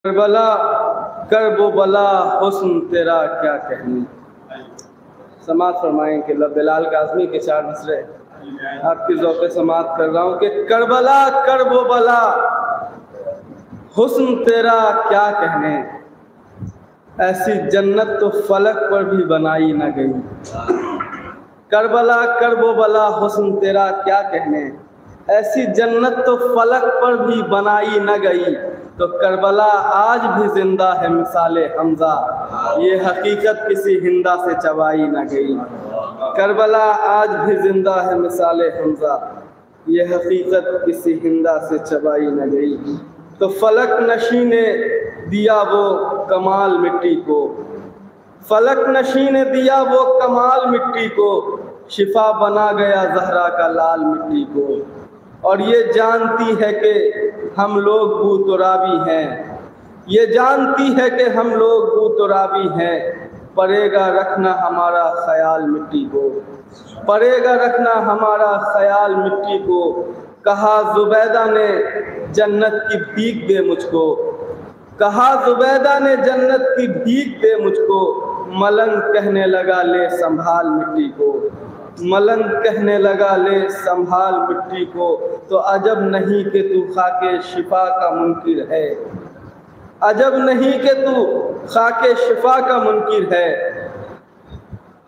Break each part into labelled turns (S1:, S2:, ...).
S1: Karbala करबो बला हुस्न तेरा क्या कहने। समात फरमाएं कि बिलाल काज़मी के 4 मिसरे आपकी ज़ौक़े समात कर रहा हूँ कि करबला करबो बला हुस्न तेरा क्या कहने, ऐसी जन्नत तो फलक पर भी बनाई न गई। करबला करबो बला हुस्न तेरा क्या कहने, ऐसी जन्नत तो फलक पर भी बनाई न गई। तो करबला आज भी जिंदा है मिसाले हमजा, ये हकीकत किसी हिंदा से चबाई न गई। करबला आज भी जिंदा है मिसाले हमजा, ये हकीकत किसी हिंदा से चबाई न गई। तो फलक नशी ने दिया वो कमाल मिट्टी को, फलक नशी ने दिया वो कमाल मिट्टी को, शिफा बना गया ज़हरा का लाल मिट्टी को। और ये जानती है कि हम लोग बूतुराबी हैं, ये जानती है कि हम लोग बूतुराबी हैं। पड़ेगा रखना हमारा ख्याल मिट्टी को, पड़ेगा रखना हमारा ख्याल मिट्टी को। कहा ज़ुबैदा ने जन्नत की भीख दे मुझको, कहा ज़ुबैदा ने जन्नत की भीख दे मुझको। मलंग कहने लगा ले संभाल मिट्टी को, मलंग कहने लगा ले संभाल मिट्टी को। तो अजब नहीं कि तू खाके शिफा का मुनकिर है, अजब नहीं कि तू खाके शिफा का मुनकिर है।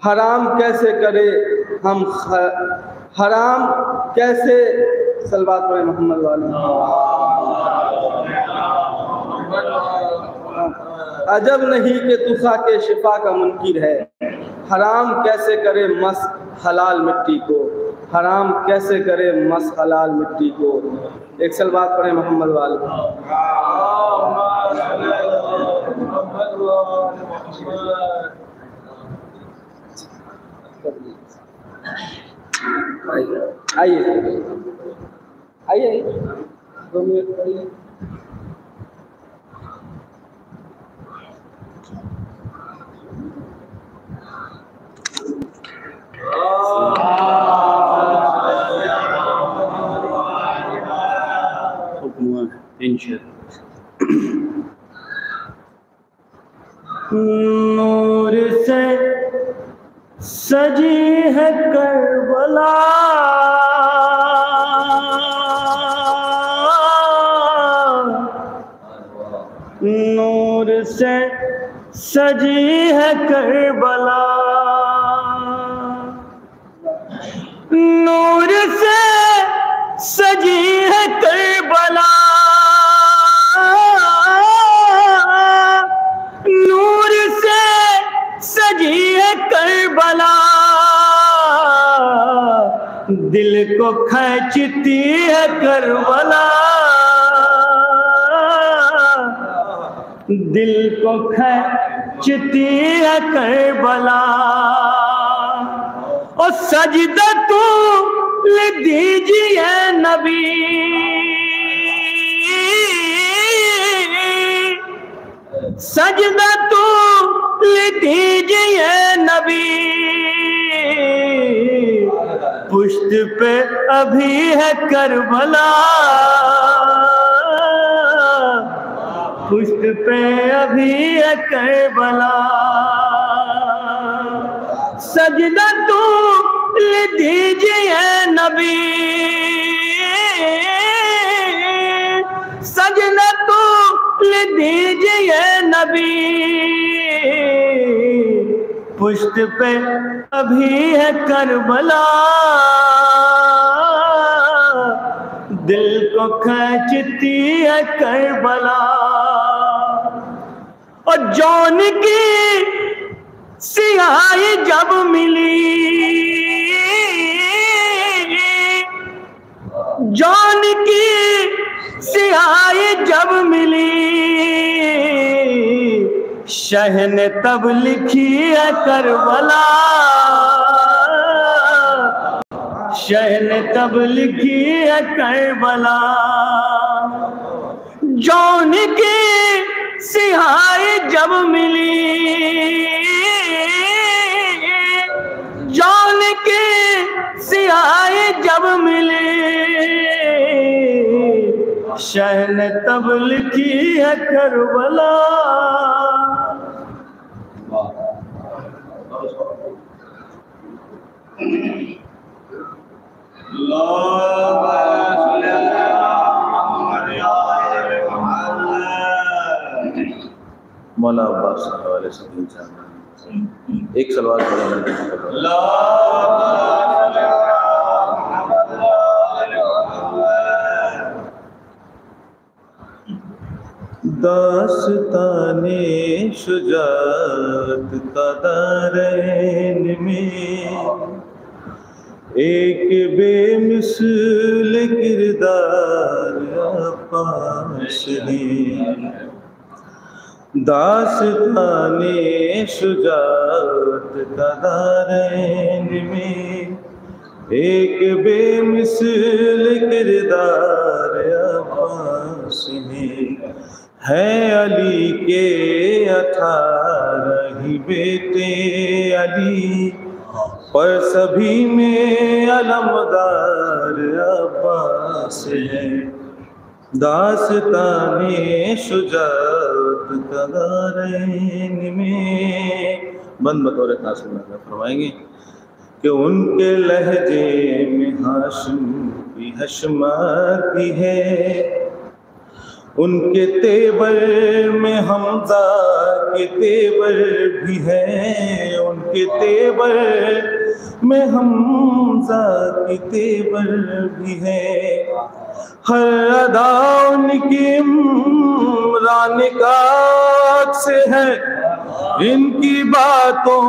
S1: हराम कैसे करे हम हराम कैसे सलवात पर मोहम्मद वाले। अजब नहीं कि तू खाके शिफा का मुनकिर है। हराम कैसे करे मस हलाल मिट्टी को, हराम कैसे करे मस हलाल मिट्टी को। एक सलवात पढ़े मोहम्मद वाले। आइए आइए 2 मिनट पढ़िए।
S2: नूर से सजी है करबला, नूर से सजी है करबला, नूर से सजी है करबला, नूर से सजी है करबला। दिल को खींचती है करबला, दिल को खींचती है करबला। और सजदा तू ले दीजिए नबी, सजदा तू ले दीजिए नबी। पुश्त पे अभी है करबला, पुश्त पे अभी है करबला। सजदा तू ले दीजिए नबी, सजदा तू ले दीजिए नबी। पुश्त पे अभी है करबला, दिल को खींचती है करबला। और जौन की सियाही जब मिली, जौन की सियाही जब मिली, शह ने तब लिखी है करबला, शह ने तब लिखी है करबला। जौन की सियाही जब मिली, जौन की सियाही जब मिली, शह ने तब लिखी है करबला। मौला अब्बास वाले सब एक सलवार दास्ताने शुजात कदारैन में एक बेमिसल किरदार अब्बास है। दास्ताने शुजात कदारैन में एक बेमिसल किरदार अब्बास है अली के 18 ही बेटे अली पर सभी में अलमदार अब्बास है। दास्ताने शुजात कदारैन में बंद बतौर खास फरमाएंगे कि उनके लहजे में हाशिम की हशमत भी है, उनके तेवर में हमजा के तेवर भी है, उनके तेवर में हमजा के तेवर भी है। हर अदा उनकी इमरान का से है, इनकी बातों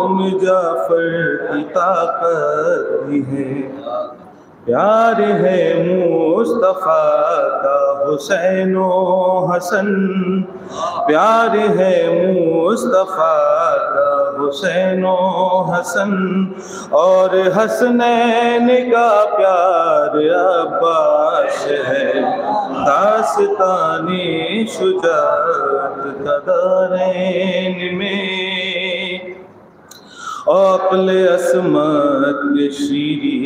S2: में जाफर की ताकत भी है। प्यार है मुस्तफा का हुसैन व हसन, प्यार है मुस्तफा का हुसैन व हसन और हसनैन का प्यार अब्बास है। दास्ताने शुजात कदारैन में अक़्ल असमत के शीरी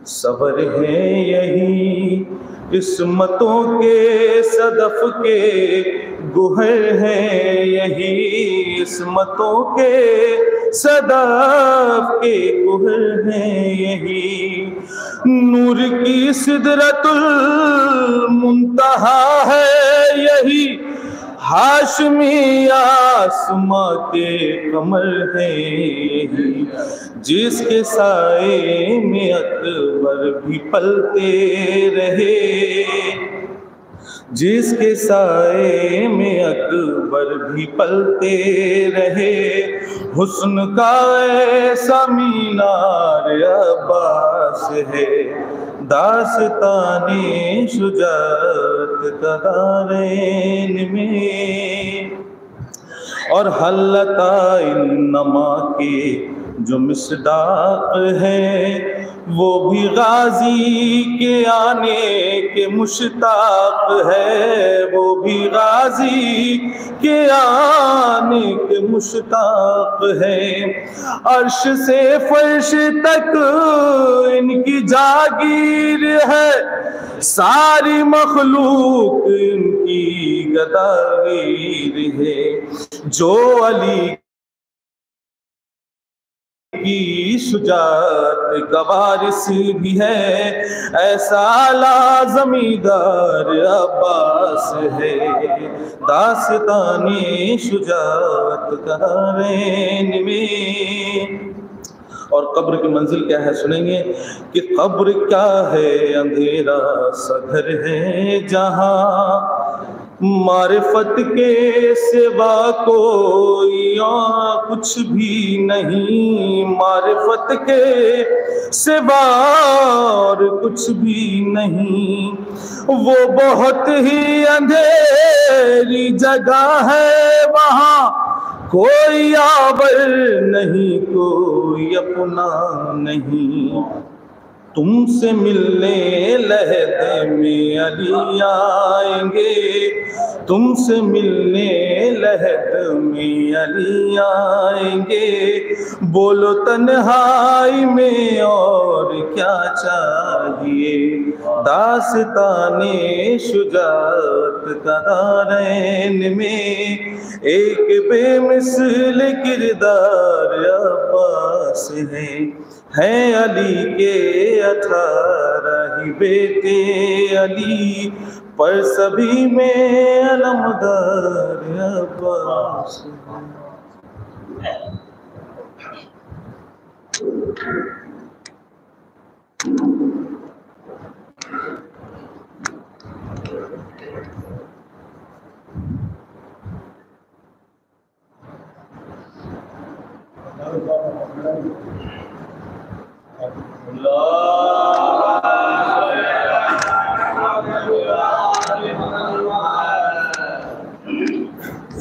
S2: सबर है यही, किस्मतों के सदफ के गुहर है यही, किस्मतों के सदफ के गुहर है यही। नूर की सिदरतुल मुंतहा है यही, हाशमी आसमां के कमर है यही। जिसके साए में अकबर भी पलते रहे, जिसके साए में अकबर भी पलते रहे, हुस्न का ऐसा मीनार अब्बास है। दास्ताने शुजात कदारैन में और हल्लता इन्नमा के जो मिसदाक है, वो भी गाजी के आने के मुश्ताक है, वो भी गाजी के आने के मुश्ताक है। अर्श से फर्श तक इनकी जागीर है, सारी मखलूक इनकी गदागीर है। जो अली की शुजात का वारिस भी है, ऐसा लाज़मीदार अब्बास है। दास्ताने शुजात कदारैन में और कब्र की मंजिल क्या है सुनेंगे कि कब्र क्या है, अंधेरा सा घर है जहाँ मारिफत के सिवा कोई और कुछ भी नहीं, मारिफत के सिवा और कुछ भी नहीं। वो बहुत ही अंधेरी जगह है, वहाँ कोई आवर नहीं, कोई अपना नहीं। तुमसे मिलने लहद में अली आएंगे, तुमसे मिलने लहद में अली आएंगे। बोलो तन्हाई में और क्या चाहिए,
S3: दास्ताने शुजाअत का दारैन में एक बेमिसल किरदार अब्बास है अली के 18 ही बेटे अली पर सभी में अलमदार अब्बास।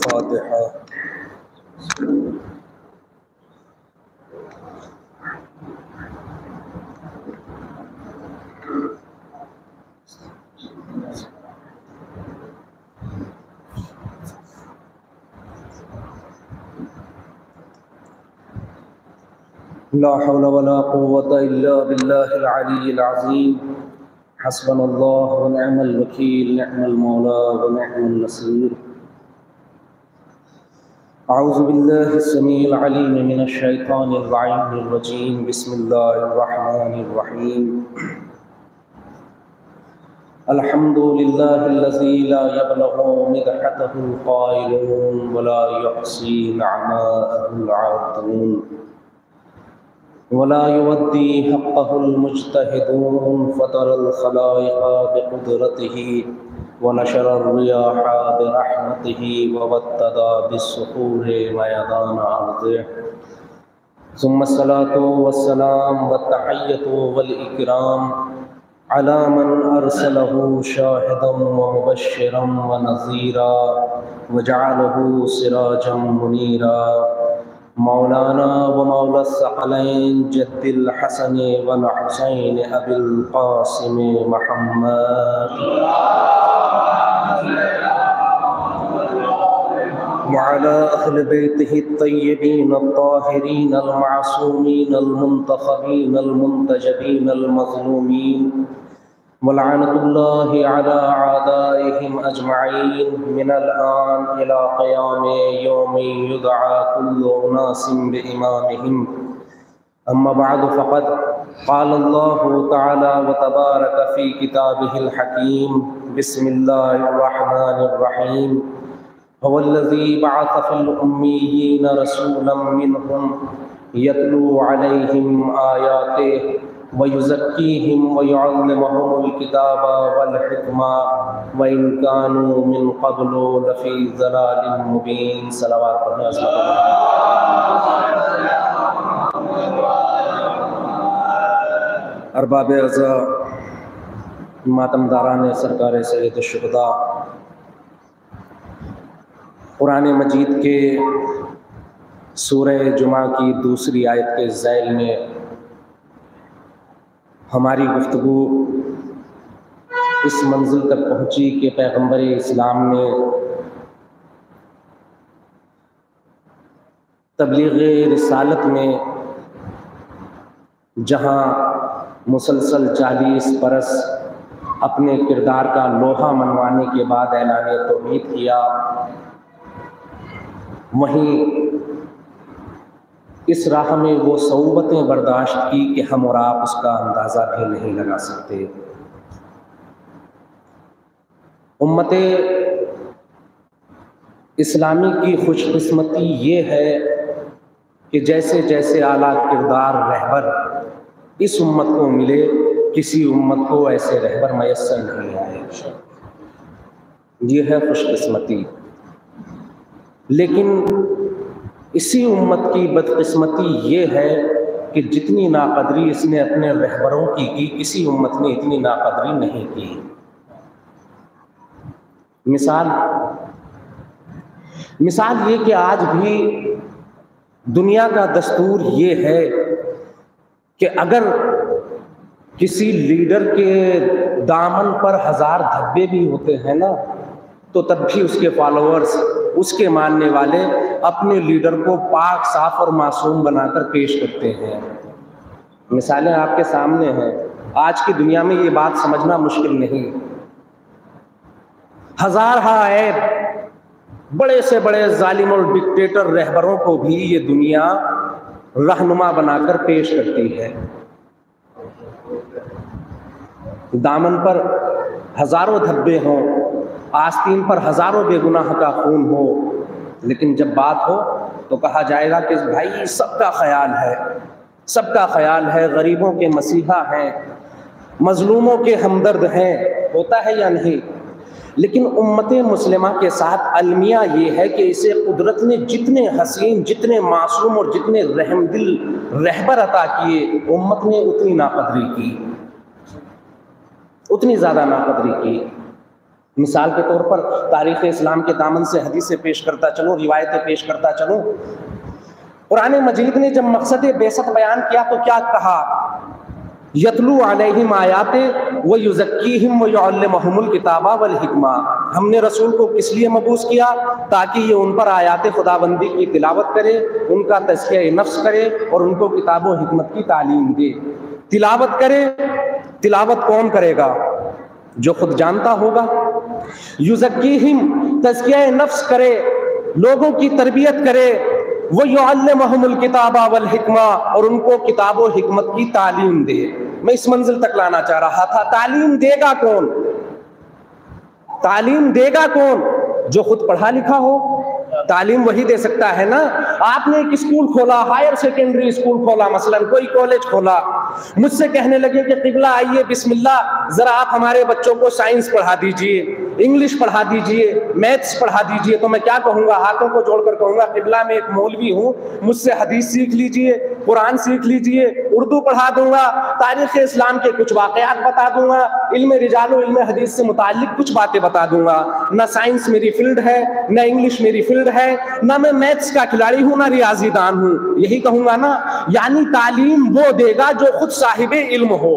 S3: फातिहा। ला हौला वला कुव्वता इल्ला बिल्लाहिल अलिय्यिल अज़ीम। हस्बनल्लाहु व निअमल वकील, निअमल मौला व निअमन नसीर। अऊज़ु बिल्लाहिस समीइल अलीम मिनश शैतानिर रजीम। बिस्मिल्लाहिर रहमानिर रहीम। अल्हम्दुलिल्लाहिल्लज़ी ला यबलगु मिदहतहुल क़ाइलून व ला युहसी नअमाअहुल आदून वला युवद्दी हक़्क़हुल मुज्तहिदून फ़तरल ख़लाइक़ बिक़ुदरतिही व नशरर रियाहा बिरहमतिही व वत्तदा बिस्सुहूरि मयदान अर्दिह। सुम्मा सलातु वस्सलाम वत्तहिय्यतु वल इकराम अला मन अरसलहु शाहिदन व मुबश्शिरन व नज़ीरा व जअलहु सिराजन मुनीरा। मौलाना व मौला सकलैन जद्दिल हसन वल हुसैन अबिल क़ासिम मुहम्मद व अला अहले बैतिही अत्तय्यबीन अत्ताहिरीन अल-मासूमीन अल-मुंतखबीन अल-मुंतजबीन अल-मज़लूमीन व लअनतुल्लाहि अला अअदाइहिम अजमईन मिनल आन इला क़ियामि यौमि युदअ कुल्लु उनासिन बिइमामिहिम। अम्मा बअद फ़क़द क़ाल अल्लाहु तआला व तबारक फ़ी किताबिहिल हकीम। बिस्मिल्लाहिर रहमानिर रहीम। हुवल्लज़ी बअस फ़िल उम्मिय्यीन रसूलन मिनहुम यतलू अलैहिम आयातिहि व युज़क्कीहिम व युअल्लिमुहुमुल किताब वल हिकमा व इन कानू मिन क़ब्लु लफ़ी ज़लालिन मुबीन। सलावत पढ़ें। अरबाब अज़ा, मातमदारान सरकार सैयद शुहदा, कुरान मजीद के सूरह जुमा की दूसरी आयत के ज़ैल में हमारी गुफ्तगू इस मंजिल तक पहुँची कि पैगम्बर इस्लाम ने तबलीग रिसालत में जहाँ मुसलसल 40 बरस अपने किरदार का लोहा मनवाने के बाद ऐलान तौहीद किया, वहीं इस राह में वो सऊबतें बर्दाश्त की कि हम और आप उसका अंदाज़ा भी नहीं लगा सकते। उम्मत इस्लामी की खुशकिस्मती ये है कि जैसे जैसे आला किरदार रहबर इस उम्मत को मिले, किसी उम्मत को ऐसे रहबर मयस्सर नहीं आए। ये है खुशकिस्मती। लेकिन इसी उम्मत की बदकिस्मती ये है कि जितनी नाकदरी इसने अपने रहबरों की किसी उम्मत ने इतनी नाकदरी नहीं की। मिसाल ये कि आज भी दुनिया का दस्तूर ये है कि अगर किसी लीडर के दामन पर 1000 धब्बे भी होते हैं ना, तो तब भी उसके फॉलोअर्स, उसके मानने वाले अपने लीडर को पाक, साफ और मासूम बनाकर पेश करते हैं। मिसालें आपके सामने हैं। आज की दुनिया में ये बात समझना मुश्किल नहीं। हजार ऐब बड़े से बड़े जालिम और डिक्टेटर रहबरों को भी ये दुनिया रहनुमा बनाकर पेश करती है। दामन पर हजारों धब्बे हों, आस्तीन पर हजारों बेगुनाह का खून हो, लेकिन जब बात हो तो कहा जाएगा कि भाई सबका ख्याल है, सबका ख्याल है, गरीबों के मसीहा हैं, मजलूमों के हमदर्द हैं। होता है या नहीं? लेकिन उम्मत मुस्लिमा के साथ अलमिया ये है कि इसे कुदरत ने जितने हसीन, जितने मासूम और जितने रहमदिल रहबर अता किए, उम्मत ने उतनी नाकदरी की, उतनी ज़्यादा नाकदरी की। मिसाल के तौर पर तारीख़ इस्लाम के दामन से हदीसें पेश करता चलो, रिवायतें पेश करता चलो। कुरान मजीद ने जब मकसद बेसत बयान किया तो क्या कहा? यतलू अलैहिम आयाते व युज़क्कीहिम व युअल्लिमुहुमुल किताबा वल हिकमा। हमने रसूल को किस लिए मबूस किया? ताकि ये उन पर आयात खुदाबंदी की तिलावत करे, उनका तज़किया नफ्स करे और उनको किताब व हिकमत की तालीम दे। तिलावत करे, तिलावत कौन करेगा? जो खुद जानता होगा। युज़क्कीहिम, तज़किया नफ्स करे, लोगों की तरबियत करे। वो युअल्लिमुहुमुल किताबा वल हिकमा, और उनको किताब व हिकमत की तालीम दे। मैं इस मंजिल तक लाना चाह रहा था। तालीम देगा कौन? तालीम देगा कौन? जो खुद पढ़ा लिखा हो। तालीम वही दे सकता है ना। आपने एक स्कूल खोला, हायर सेकेंडरी स्कूल खोला, मसलन कोई कॉलेज खोला, मुझसे कहने लगे कि किबला आइए बिस्मिल्लाह जरा आप हमारे बच्चों को साइंस पढ़ा दीजिए, इंग्लिश पढ़ा दीजिए, मैथ्स पढ़ा दीजिए। तो मैं क्या कहूँगा? हाथों को जोड़कर कहूँगा किबला में एक मौलवी हूँ, मुझसे हदीस सीख लीजिए, कुरान सीख लीजिए, उर्दू पढ़ा दूंगा, तारीख़ इस्लाम के कुछ वाक़यात बता दूंगा, इल्म रिजाल व इल्म हदीस से मुताल्लिक़ कुछ बातें बता दूंगा। ना साइंस मेरी फील्ड है, ना इंग्लिश मेरी फील्ड है, ना मैं मैथ्स का खिलाड़ी हूँ, ना रियाजीदान हूँ। यही कहूंगा ना। यानी तालीम वो देगा जो खुद साहिबे इल्म हो।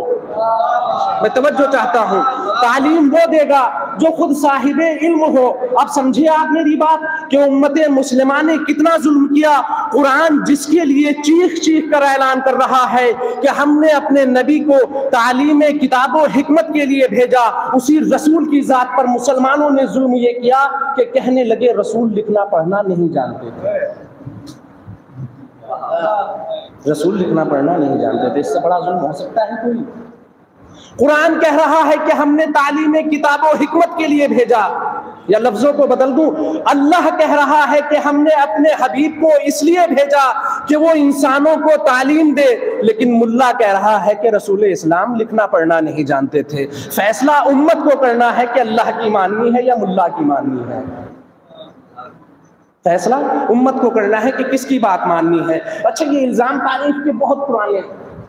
S3: मैं तवज्जो चाहता हूँ। तालीम वो देगा जो खुद साहिबे इल्म हो। अब समझिए आप मेरी बात कि उम्मत मुस्लिमा ने कितना जुल्म किया। कुरान जिसके लिए चीख चीख कर ऐलान कर रहा है कि हमने अपने नबी को तालीम किताब व हिकमत के लिए भेजा, उसी रसूल की जात पर मुसलमानों ने जुल्म ये किया कि कहने लगे रसूल लिखना पढ़ना नहीं जानते थे। रसूल लिखना पढ़ना नहीं जानते थे। इससे बड़ा जुल्म हो सकता है कोई? कुरान कह रहा है कि हमने तालीम किताब व हिकमत के लिए भेजा। या लफ्जों को बदल दूं, अल्लाह कह रहा है कि हमने अपने हबीब को इसलिए भेजा कि वो इंसानों को तालीम दे। लेकिन मुल्ला कह रहा है कि रसूल इस्लाम लिखना पढ़ना नहीं जानते थे। फैसला उम्मत को करना है कि अल्लाह की माननी है या मुल्ला की माननी है। फैसला उम्मत को करना है कि किसकी बात माननी है। अच्छा, ये इल्जाम तारीफ के बहुत पुराने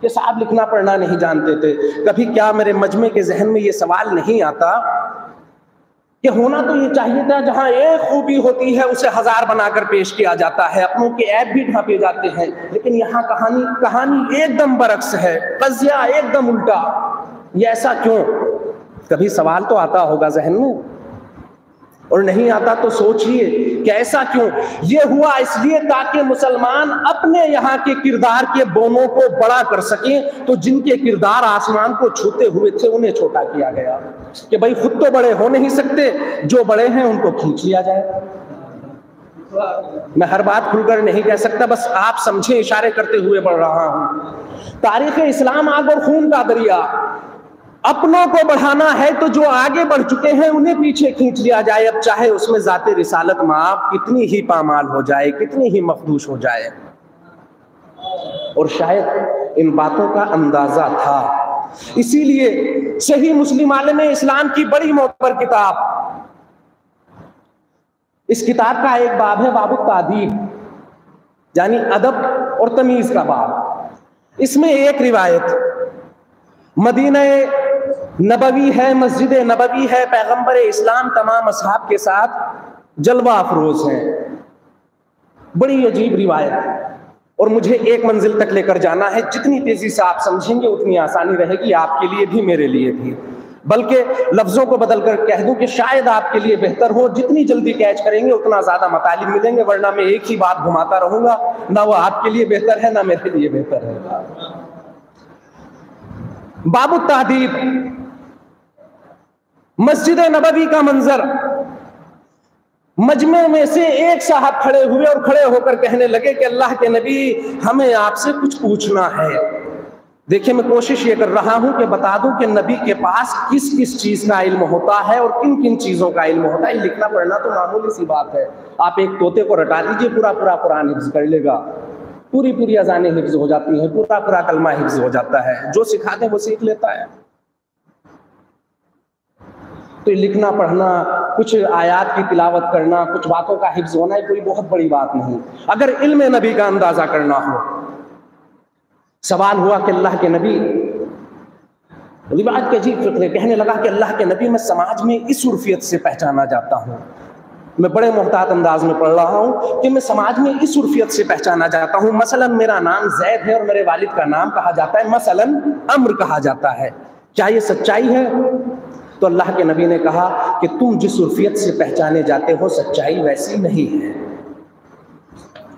S3: कि साहब लिखना पढ़ना नहीं जानते थे। कभी क्या मेरे मजमे के जहन में ये सवाल नहीं आता कि होना तो ये चाहिए था जहां एक खूबी होती है उसे हजार बनाकर पेश किया जाता है, अपनों के ऐब भी ढांपे जाते हैं। लेकिन यहाँ कहानी एकदम बरक्स है, कज़िया एकदम उल्टा। ये ऐसा क्यों? कभी सवाल तो आता होगा जहन में, और नहीं आता तो सोचिए कि ऐसा क्यों। ये हुआ इसलिए ताकि मुसलमान अपने यहाँ के किरदार के बोनों को बड़ा कर सकें। तो जिनके किरदार आसमान को छूते हुए थे उन्हें छोटा किया गया कि भाई खुद तो बड़े हो नहीं सकते, जो बड़े हैं उनको खींच लिया जाए। मैं हर बात खुलकर नहीं कह सकता, बस आप समझे, इशारे करते हुए बढ़ रहा हूं। तारीख़ इस्लाम आग और खून का दरिया। अपनों को बढ़ाना है तो जो आगे बढ़ चुके हैं उन्हें पीछे खींच लिया जाए, अब चाहे उसमें जाते रिसालत माप कितनी ही पामाल हो जाए, कितनी ही मखदूश हो जाए। और शायद इन बातों का अंदाजा था, इसीलिए सही मुस्लिम आलम इस्लाम की बड़ी मोतबर किताब, इस किताब का एक बाब है बाबुत तादीब, यानी अदब और तमीज का बाब। इसमें एक रिवायत मदीना नबवी है, मस्जिद नबवी है, पैगंबर इस्लाम तमाम असहाब के साथ जलवा अफरोज है। बड़ी अजीब रिवायत है और मुझे एक मंजिल तक लेकर जाना है। जितनी तेजी से आप समझेंगे उतनी आसानी रहेगी आपके लिए भी, मेरे लिए भी। बल्कि लफ्जों को बदलकर कह दूं कि शायद आपके लिए बेहतर हो, जितनी जल्दी कैच करेंगे उतना ज्यादा मतालिब मिलेंगे, वरना मैं एक ही बात घुमाता रहूंगा, ना वो आपके लिए बेहतर है ना मेरे लिए बेहतर है। बाबू तादीब, मस्जिद नबवी का मंजर। मजमे में से एक साहब खड़े हुए और खड़े होकर कहने लगे कि अल्लाह के नबी, हमें आपसे कुछ पूछना है। देखिए, मैं कोशिश ये कर रहा हूं कि बता दूं कि नबी के पास किस किस चीज का इल्म होता है और किन किन चीजों का इल्म होता है। लिखना पढ़ना तो मामूली सी बात है, आप एक तोते को रटा दीजिए, पूरा पूरा कुरान हिफ्ज कर लेगा, पूरी पूरी अजानें हिफ्ज हो जाती हैं, पूरा पूरा कलमा हिफ्ज हो जाता है, जो सिखा दे वो सीख लेता है। तो लिखना पढ़ना, कुछ आयात की तिलावत करना, कुछ बातों का हिफ्ज होना कोई बहुत बड़ी बात नहीं। अगर इल्म नबी का अंदाजा करना हो, सवाल हुआ कि अल्लाह के नबी, रिवायत के अजीब फिक्रे, कहने लगा कि अल्लाह के नबी, मैं समाज में इस उर्फियत से पहचाना जाता हूँ, मैं बड़े मोहतात अंदाज में पढ़ रहा हूँ कि मैं समाज में इस उर्फियत से पहचाना जाता हूँ, मसलन मेरा नाम जैद है और मेरे वालिद का नाम कहा जाता है मसलन अम्र कहा जाता है, क्या ये सच्चाई है? तो अल्लाह के नबी ने कहा कि तुम जिस उर्फियत से पहचाने जाते हो सच्चाई वैसी नहीं है,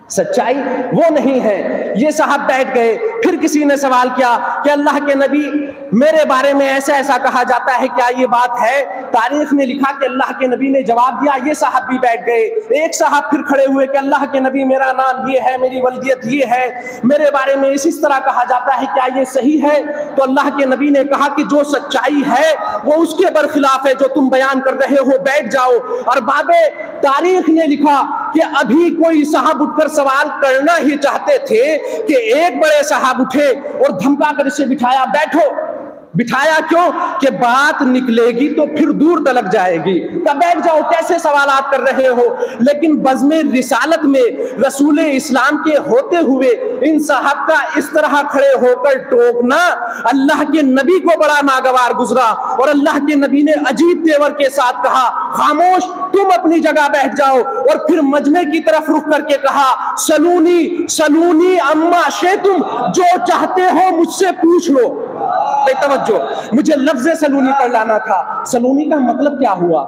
S3: सच्चाई वो नहीं है। ये साहब बैठ गए। फिर किसी ने सवाल किया कि अल्लाह के नबी, मेरे बारे में ऐसा ऐसा कहा जाता है, क्या ये बात है? तारीख में लिखा कि अल्लाह के नबी ने जवाब दिया। ये साहब भी बैठ गए। एक साहब फिर खड़े हुए कि अल्लाह के नबी, मेरा नाम ये है, मेरी वल्दियत ये है, मेरे बारे में इस तरह कहा जाता है, क्या ये सही है? तो अल्लाह के नबी ने कहा कि जो सच्चाई है वो उसके बरखिलाफ है जो तुम बयान कर रहे हो, बैठ जाओ। और बाबे तारीख ने लिखा कि अभी कोई साहब उठकर सवाल करना ही चाहते थे कि एक बड़े साहब उठे और धमका कर इसे बिठाया, बैठो। बिठाया क्यों? कि बात निकलेगी तो फिर दूर तलक जाएगी, तब बैठ जाओ, कैसे सवालात कर रहे हो? लेकिन बज़्मे रिसालत में रसूल इस्लाम के होते हुए इन साहब का इस तरह खड़े होकर टोकना अल्लाह के नबी को बड़ा नागवार गुजरा। और अल्लाह के नबी ने अजीब तेवर के साथ कहा, खामोश, तुम अपनी जगह बैठ जाओ। और फिर मजमे की तरफ रुख करके कहा, सलूनी सलूनी अम्मा शेतुम, जो चाहते हो मुझसे पूछ लो। तवज्जो, मुझे लफ्ज़ सलूनी पर लाना था। सलूनी का मतलब क्या हुआ?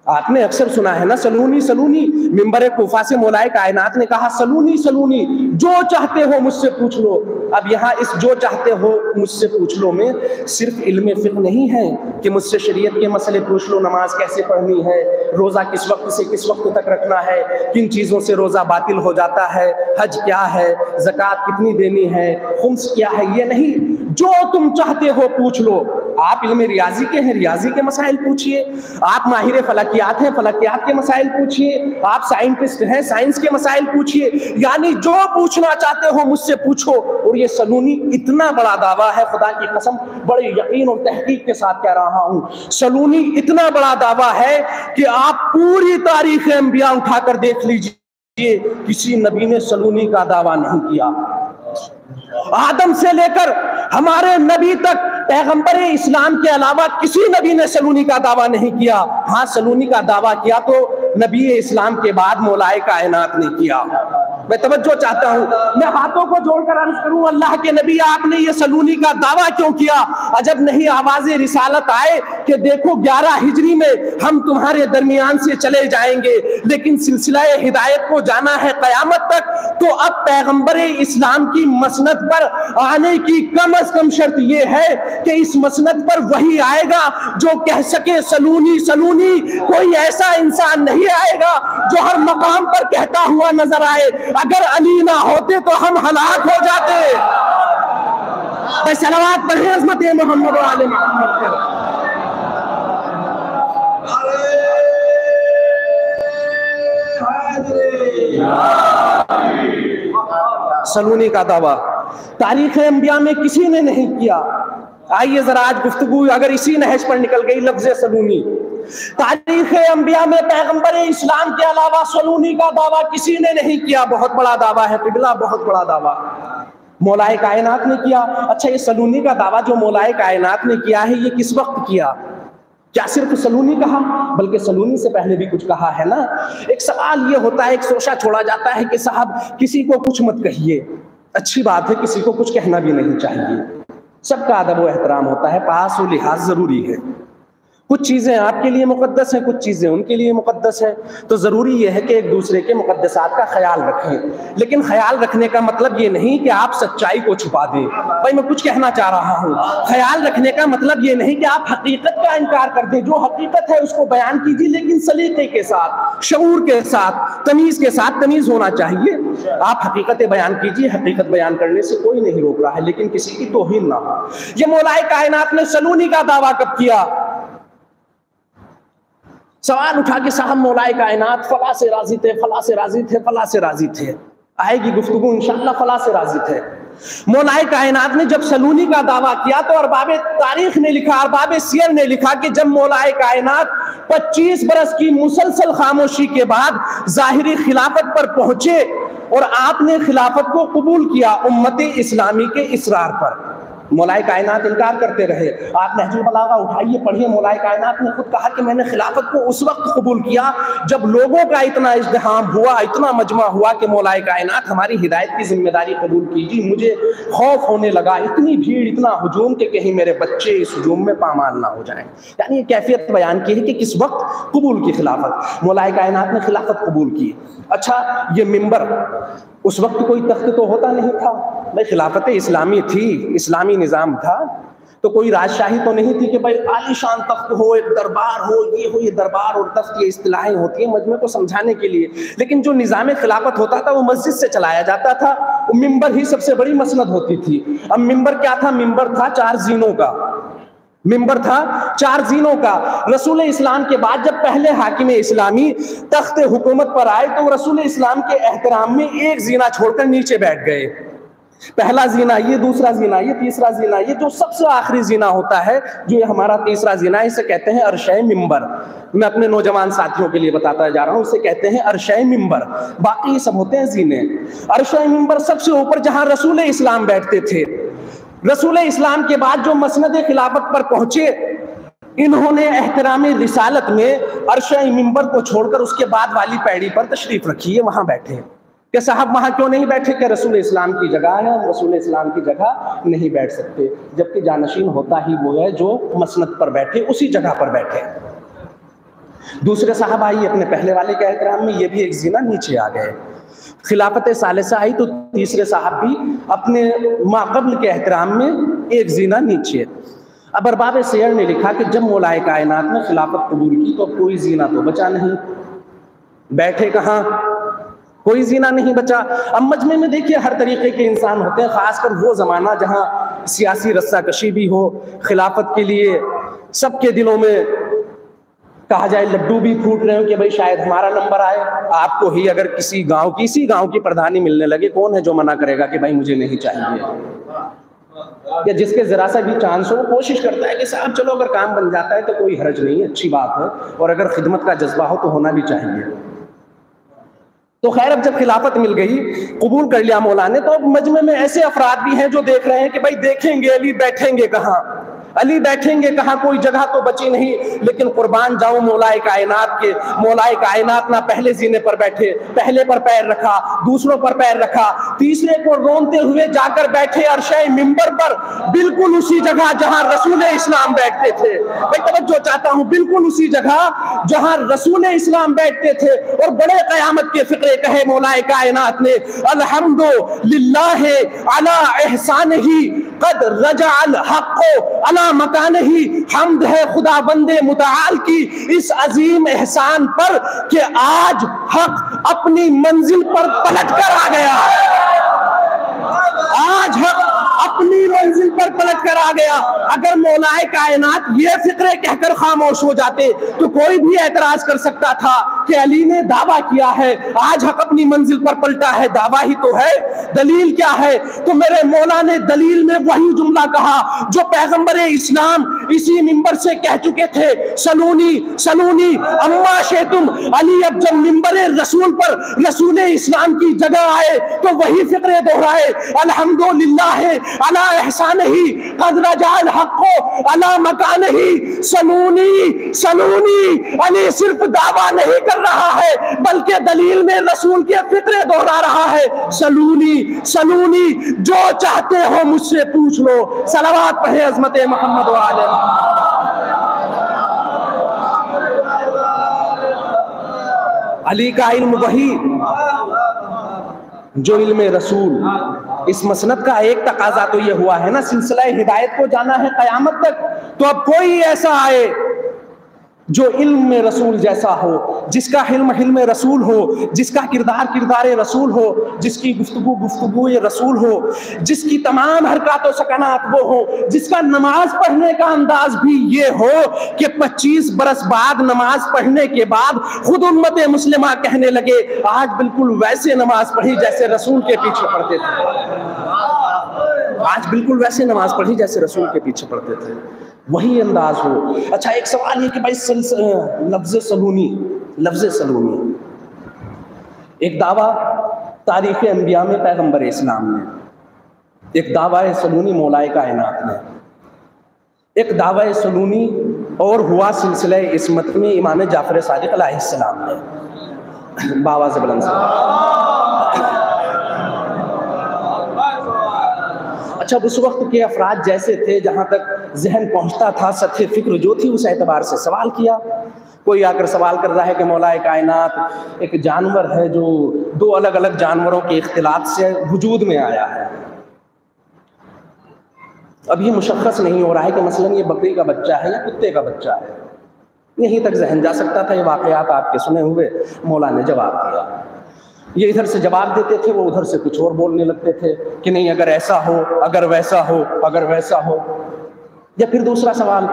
S3: आपने अक्सर सुना है ना, सलूनी सलूनी। मिंबर कूफा से मौलाए कायनात ने कहा, सलूनी सलूनी, जो चाहते हो मुझसे पूछ लो। अब यहाँ इस जो चाहते हो मुझसे पूछ लो में सिर्फ इल्म फिक़्ह नहीं है कि मुझसे शरीयत के मसले पूछ लो, नमाज कैसे पढ़नी है, रोज़ा किस वक्त से किस वक्त तक रखना है, किन चीज़ों से रोज़ा बातिल हो जाता है, हज क्या है, ज़कात कितनी देनी है, खुम्स क्या है, ये नहीं, जो तुम चाहते हो पूछ लो। आप इल्म रियाजी के हैं, रियाजी के मसाइल पूछिए। आप माहिर फलकियात हैं, फलकियात के मसाइल पूछिए। आप साइंटिस्ट हैं, साइंस के मसाइल पूछिए। यानी जो पूछना चाहते हो मुझसे पूछो। और ये सलूनी इतना बड़ा दावा है, खुदा की कसम बड़े यकीन और तहकीक के साथ कह रहा हूं, सलूनी इतना बड़ा दावा है कि आप पूरी तारीख अंबिया उठाकर देख लीजिए, किसी नबी ने सलूनी का दावा नहीं किया। आदम से लेकर हमारे नबी तक पैगंबर इस्लाम के अलावा किसी नबी ने सलूनी का दावा नहीं किया। हाँ, सलूनी का दावा किया तो नबी इस्लाम के बाद मौलाए कायनात ने किया। मैं तवज्जो चाहता हूं, मैं हाथों को जोड़कर अर्ज करूं, अल्लाह के नबी, आपने ये सलूनी का दावा क्यों किया? अजब नहीं आवाज़े रिसालत आए कि देखो 11 हिजरी में हम तुम्हारे दरमियान से चले जाएंगे, लेकिन सिलसिला हिदायत को जाना है क़यामत तक। तो अब पैगंबर इस्लाम की मसनद पर आने की कम अज कम शर्त यह है कि इस मसनद पर वही आएगा जो कह सके सलूनी सलूनी। कोई ऐसा इंसान नहीं आएगा जो हर मकाम पर कहता हुआ नजर आए। अगर अली ना होते तो हम हलाक हो जाते। सलावत पढ़े अज़मत मोहम्मद वाले मोहम्मद पर। सलूनी का दावा तारीख अंबिया में किसी ने नहीं किया। आइए जरा आज गुफ्तगू अगर इसी नहज पर निकल गई, लफ्ज़ सलूनी। तारीख अंबिया में पैगंबर इस्लाम के अलावा सलूनी का दावा किसी ने नहीं किया। बहुत बड़ा दावा है किबला, बहुत बड़ा दावा मौलाए कायनात ने किया। अच्छा, ये सलूनी का दावा जो मौलाए कायनात ने किया है, ये किस वक्त किया? क्या सिर्फ सलूनी कहा? बल्कि सलूनी से पहले भी कुछ कहा है ना। एक सवाल ये होता है, एक सोचा छोड़ा जाता है कि साहब किसी को कुछ मत कहिए। अच्छी बात है, किसी को कुछ कहना भी नहीं चाहिए, सबका अदब व एहतराम होता है, पास व लिहाज जरूरी है। कुछ चीजें आपके लिए मुकद्दस हैं, कुछ चीजें उनके लिए मुकद्दस है। तो जरूरी यह है कि एक दूसरे के मुकद्दसात का ख्याल रखें, लेकिन ख्याल रखने का मतलब ये नहीं कि आप सच्चाई को छुपा दें। भाई मैं कुछ कहना चाह रहा हूं, ख्याल रखने का मतलब ये नहीं कि आप हकीकत का इनकार कर दें। जो हकीकत है उसको बयान कीजिए, लेकिन सलीके के साथ, शऊर के साथ, तमीज के साथ। तमीज होना चाहिए। आप हकीकत बयान कीजिए, हकीकत बयान करने से कोई नहीं रोक रहा है, लेकिन किसी की तौहीन ना हो। ये मौलाए कायनात ने सलूनी का दावा कब किया? सवाल उठा के साहब मौलाए कायनात फला से राजी थे, फला से राजी थे, फला से राजी थे। आएगी गुफ्तगू इंशाअल्लाह, फला से राजी थे। मौलाए कायनात ने जब सलूनी का दावा किया तो अरबाबे तारीख ने लिखा, अरबाबे सियर ने लिखा कि जब मौलाए कायनात 25 बरस की मुसलसल खामोशी के बाद जाहिरी खिलाफत पर पहुंचे और आपने खिलाफत को कबूल किया उम्मत इस्लामी के इसरार पर। मौलाए कायनात इनकार करते रहे। आप नहजुल बलागा उठाइए, पढ़िए। मौलाए कायनात ने खुद कहा कि मैंने खिलाफत को उस वक्त कबूल किया जब लोगों का इतना इज्तिहाम हुआ, इतना मजमा हुआ कि मौलाए कायनात हमारी हिदायत की जिम्मेदारी कबूल कीजिए। मुझे खौफ होने लगा, इतनी भीड़, इतना हुजूम कि कहीं मेरे बच्चे इस हुजूम में पामाल ना हो जाएं। यानी ये कैफियत बयान की है कि किस वक्त कबूल की खिलाफत। मौलाए कायनात ने खिलाफत कबूल की। अच्छा, ये मिंबर, उस वक्त कोई तख्त तो होता नहीं था भाई, खिलाफत इस्लामी थी, इस्लामी निज़ाम था, तो कोई राजशाही तो नहीं थी कि भाई आलीशान तख्त हो, एक दरबार हो, ये दरबार और तख्त, ये इस्तिलाहें होती हैं मजमे को समझाने के लिए। लेकिन जो निज़ाम खिलाफत होता था वो मस्जिद से चलाया जाता था। वो मिंबर ही सबसे बड़ी मसनद होती थी। अब मिंबर क्या था? मिंबर था 4 जीनों का। मिंबर था 4 जीनों का। रसूल इस्लाम के बाद जब पहले हाकिम इस्लामी तख्त हुकूमत पर आए तो रसूल इस्लाम के एहतराम में एक जीना छोड़कर नीचे बैठ गए। पहला जीना ये, दूसरा जीना ये, तीसरा जीना ये। जो सबसे आखिरी जीना होता है, जो ये हमारा तीसरा जीना, इसे कहते हैं अर्शे मिंबर। मैं अपने नौजवान साथियों के लिए बताता जा रहा हूं, इसे कहते हैं अर्शे मिंबर। बाकी सब होते हैं जीने। अर्शे मिंबर सबसे ऊपर, जहां रसूल इस्लाम बैठते थे। रसूल इस्लाम के बाद जो मसनद खिलाफत पर पहुंचे, इन्होंने एहतराम रिसालत में अर्शे मिंबर को छोड़कर उसके बाद वाली पैड़ी पर तशरीफ रखी है, वहां बैठे। कि साहब वहां क्यों नहीं बैठे? कि रसूल इस्लाम की जगह है, रसूल इस्लाम की जगह नहीं बैठ सकते। जबकि जानशीन होता ही वो है जो मसनद पर बैठे, उसी जगह पर बैठे। दूसरे साहब आई अपने पहले वाले के एहतराम में, ये भी एक जीना नीचे आ गए। खिलाफत सालिसा आई तो तीसरे साहब भी अपने माक़ब्ल के एहतराम में एक जीना नीचे। अब अरबाब सियर ने लिखा कि जब मौलाए कायनात ने खिलाफत कबूल की तो कोई जीना तो बचा नहीं। बैठे कहाँ? कोई जीना नहीं बचा। अब मजमे में देखिए हर तरीके के इंसान होते हैं, खासकर वो जमाना जहां सियासी रस्साकशी भी हो। खिलाफत के लिए सबके दिलों में कहा जाए लड्डू भी फूट रहे हो कि भाई शायद हमारा नंबर आए। आपको ही अगर किसी गांव की प्रधानी मिलने लगे, कौन है जो मना करेगा कि भाई मुझे नहीं चाहिए? या जिसके जरा सा भी चांस हो, कोशिश करता है कि साहब चलो अगर काम बन जाता है तो कोई हर्ज नहीं है, अच्छी बात है। और अगर खिदमत का जज्बा हो तो होना भी चाहिए। तो खैर, अब जब खिलाफत मिल गई, कबूल कर लिया मौला ने, तो अब मजमे में ऐसे अफराद भी हैं जो देख रहे हैं कि भाई देखेंगे अली बैठेंगे कहाँ, अली बैठेंगे कहाँ, कोई जगह तो बची नहीं। लेकिन कुर्बान जाऊं मौलाए कायनात के, मौलाए कायनात ना पहले जीने पर बैठे, पहले पर पैर रखा, दूसरों पर पैर रखा, तीसरे को रोनते हुए जाकर बैठे अर्शे मिंबर पर, बिल्कुल उसी जगह जहां रसूल इस्लाम बैठते थे। मैं तवज्जो चाहता हूं, बिल्कुल उसी जगह जहां रसूल इस्लाम बैठते थे। और बड़े कयामत के फिक्रे कहे मौलाए कायनात ने, अल्हम्दुलिल्लाह अला एहसानिही कद रजअल हक़्क़ु अला मकानिही। हम्द है खुदा बंदे मुतआल की इस अजीम एहसान पर कि आज हक अपनी मंजिल पर पलट कर आ गया। आज हक अपनी मंजिल पर पलट कर आ गया। अगर मौलाए कायनात ये फिक्रे कहकर खामोश हो जाते तो कोई भी एतराज कर सकता था कि अली ने दावा किया है, आज हक अपनी मंजिल पर पलटा है। दावा ही तो है, दलील क्या है? तो मेरे मौला ने दलील में वही जुमला कहा जो पैगंबर इस्लाम इसी मिंबर से कह चुके थे, सलूनी सलूनी अम्मा शेतुम। अली अब जब मिंबर रसूल पर रसूल इस्लाम की जगह आए तो वही फिक्रे दोहराए, अल्हम्दुलिल्लाह अला एहसानिही कद रजअल हक़्क़ु अला मकानिही। सलूनी सलूनी। अली सिर्फ दावा नहीं कर रहा है बल्कि दलील में रसूल के फिक्रे दोहरा रहा है। सलूनी सलूनी, जो चाहते हो मुझसे पूछ लो। सलावत पढ़े अज़मत मोहम्मद व आले। अली का इल्म वही जो इल्म रसूल। इस मसनद का एक तकाजा तो ये हुआ है ना, सिलसिला हिदायत को जाना है क़यामत तक, तो अब कोई ऐसा आए जो इल्म में रसूल जैसा हो, जिसका हिल्म रसूल हो, जिसका किरदार किरदार रसूल हो, जिसकी गुफ्तगू ये रसूल हो, जिसकी तमाम हरकत और सकनात वो हो, जिसका नमाज पढ़ने का अंदाज भी ये हो कि 25 बरस बाद नमाज पढ़ने के बाद खुद उम्मत मुस्लिमा कहने लगे आज बिल्कुल वैसे नमाज पढ़ी जैसे रसूल के पीछे पढ़ते थे, आज बिल्कुल वैसे नमाज पढ़ी जैसे रसूल के पीछे पढ़ते थे, वही अंदाज हो। अच्छा, एक सवाल ये कि भाई लफ्ज़ सलूनी एक दावा तारीख़ अंबिया में पैगंबर इस्लाम ने, एक दावा है सलूनी मौलाए कायनात ने, एक दावा सलूनी और हुआ सिलसिला इस्मत में इमाम जाफर सादिक अलैहिस्सलाम ने। बाबा से बुलंद अच्छा, उस वक्त के अफराद जैसे थे, जहां तक जहन पहुंचता था सतह फिक्र जो थी उस एतबार से सवाल किया। कोई आकर सवाल कर रहा है कि मौलाए कायनात एक जानवर है जो दो अलग अलग जानवरों के इख्तिलात से वजूद में आया है। अब ये मुशख्खस नहीं हो रहा है कि मसलन ये बकरी का बच्चा है या कुत्ते का बच्चा है, यहीं तक जहन जा सकता था। ये वाक़यात आपके सुने हुए मौला ने जवाब दिया। ये इधर से जवाब देते थे, वो उधर से कुछ और बोलने लगते थे कि नहीं अगर ऐसा हो, अगर वैसा हो, अगर वैसा हो। या फिर दूसरा सवाल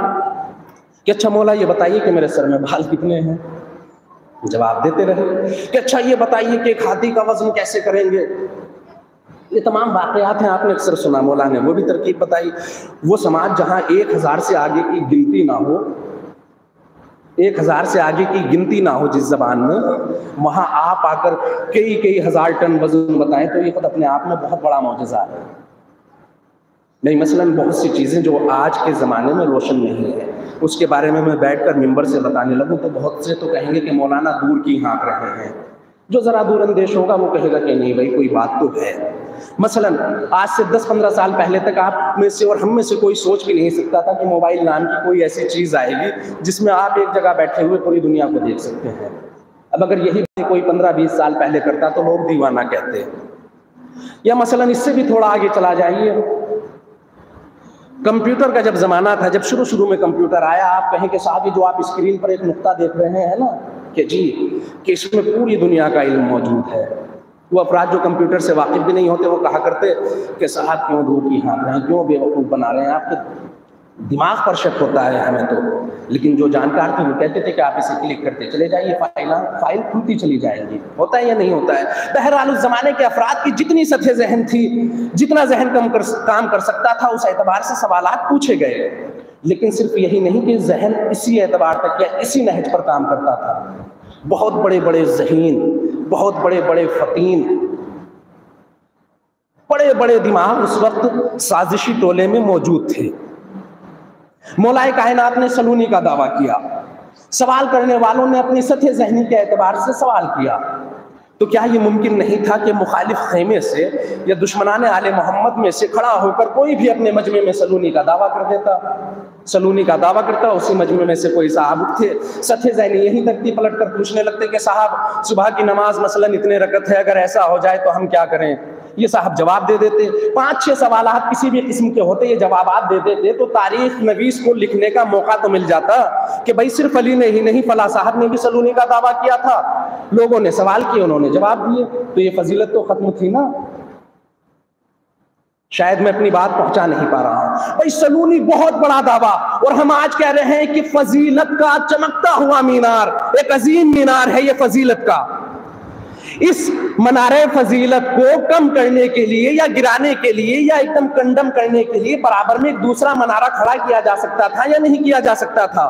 S3: कि अच्छा मौला ये बताइए कि मेरे सर में बाल कितने हैं, जवाब देते रहे कि अच्छा ये बताइए कि एक हाथी का वजन कैसे करेंगे। ये तमाम वाक़यात हैं, आपने अक्सर सुना, मौला ने वो भी तरकीब बताई। वो समाज जहाँ 1000 से आगे की गिनती ना हो, 1000 से आगे की गिनती ना हो जिस जबान में, वहां आप आकर कई हजार टन वजन बताएं तो ये खुद अपने आप में बहुत बड़ा मौजज़ा है। नहीं, मसलन बहुत सी चीज़ें जो आज के ज़माने में रोशन नहीं है, उसके बारे में मैं बैठकर मिंबर से बताने लगूं तो बहुत से तो कहेंगे कि मौलाना दूर की हाँक रहे हैं। जो ज़रा दूर अंदेश होगा वो कहेगा कि नहीं भाई कोई बात तो है। मसलन आज से 10-15 साल पहले तक आप में से और हम में से कोई सोच भी नहीं सकता था कि मोबाइल नाम की कोई ऐसी चीज़ आएगी जिसमें आप एक जगह बैठे हुए पूरी दुनिया को देख सकते हैं। अब अगर यही कोई 15-20 साल पहले करता तो लोग दीवाना कहते। या मसलन इससे भी थोड़ा आगे चला जाइए, कंप्यूटर का जब ज़माना था, जब शुरू में कंप्यूटर आया, आप कहें कि साहब ये जो आप स्क्रीन पर एक नुक्ता देख रहे हैं ना कि जी कि इसमें पूरी दुनिया का इल्म मौजूद है। वो अफराद जो कंप्यूटर से वाकिफ भी नहीं होते वो कहा करते कि साहब क्यों दूर की हाँक रहे हैं, क्यों बेवकूफ़ बना रहे हैं, आपके दिमाग पर शक होता है हमें तो। लेकिन जो जानकार थे वो कहते थे कि आप इसे क्लिक करते चले जाइए, फाइल खुलती चली जाएगी। होता है या नहीं होता है? बहरहाल उस जमाने के अफराद की जितनी सतह जहन थी, जितना जहन काम कर सकता था, उस एतबार से सवालात पूछे गए। लेकिन सिर्फ यही नहीं कि जहन इसी एतबार तक या इसी नहज पर काम करता था। बहुत बड़े बड़े ज़हीन, बहुत बड़े बड़े फ़तीन, बड़े बड़े दिमाग उस वक्त साजिशी टोले में मौजूद थे। मौलाए कायनात ने सलूनी का दावा किया। सवाल करने वालों ने अपनी सतह ज़हनी के एतबार से सवाल किया, तो क्या ये मुमकिन नहीं था कि मुखालिफ खेमे से या दुश्मनाने आले मोहम्मद में से खड़ा होकर कोई भी अपने मजमे में सलूनी का दावा कर देता? सलूनी का दावा करता, उसी मजमे में से कोई साहब उठते, सतह ज़हनी यहीं तक थी, पलट कर पूछने लगते कि साहब सुबह की नमाज मसलन इतने रकत है, अगर ऐसा हो जाए तो हम क्या करें? ये साहब जवाब दे देते। 5-6 सवालात किसी भी किस्म के होते, ये जवाबात दे देते तो तारीख नवीस को लिखने का मौका तो मिल जाता कि भाई सिर्फ अली ने ही नहीं, फला साहब ने भी सलूनी का दावा किया था, लोगों ने सवाल किए, उन्होंने जवाब दिए, तो ये फजीलत तो खत्म थी ना। शायद मैं अपनी बात पहुंचा नहीं पा रहा हूं। भाई सलूनी बहुत बड़ा दावा, और हम आज कह रहे हैं कि फजीलत का चमकता हुआ मीनार, एक अजीम मीनार है ये फजीलत का। इस मनारे फजीलत को कम करने के लिए या गिराने के लिए या एकदम कंडम करने के लिए बराबर में एक दूसरा मनारा खड़ा किया जा सकता था या नहीं किया जा सकता था?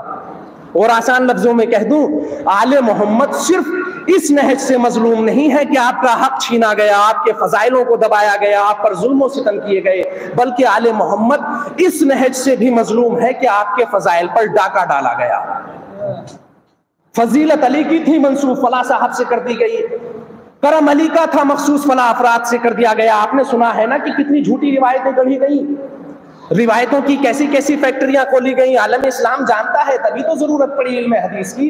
S3: और आसान लफ्जों में कह दूं, आले मोहम्मद सिर्फ इस नहज से मजलूम नहीं है कि आपका हक छीना गया, आपके फजाइलों को दबाया गया, आप पर जुल्म सितम किए गए, बल्कि आले मोहम्मद इस नहज से भी मजलूम है कि आपके फजाइल पर डाका डाला गया। फजीलत अली की थी, मंसूब फला साहब से कर दी गई। करम अली का था, मखसूस फला अफराद से कर दिया गया। आपने सुना है ना कि कितनी झूठी रिवायतें गढ़ी गई। रिवायतों की कैसी कैसी फैक्ट्रियां खोली गई, आलम इस्लाम जानता है, तभी तो जरूरत पड़ी इल्म हदीस की,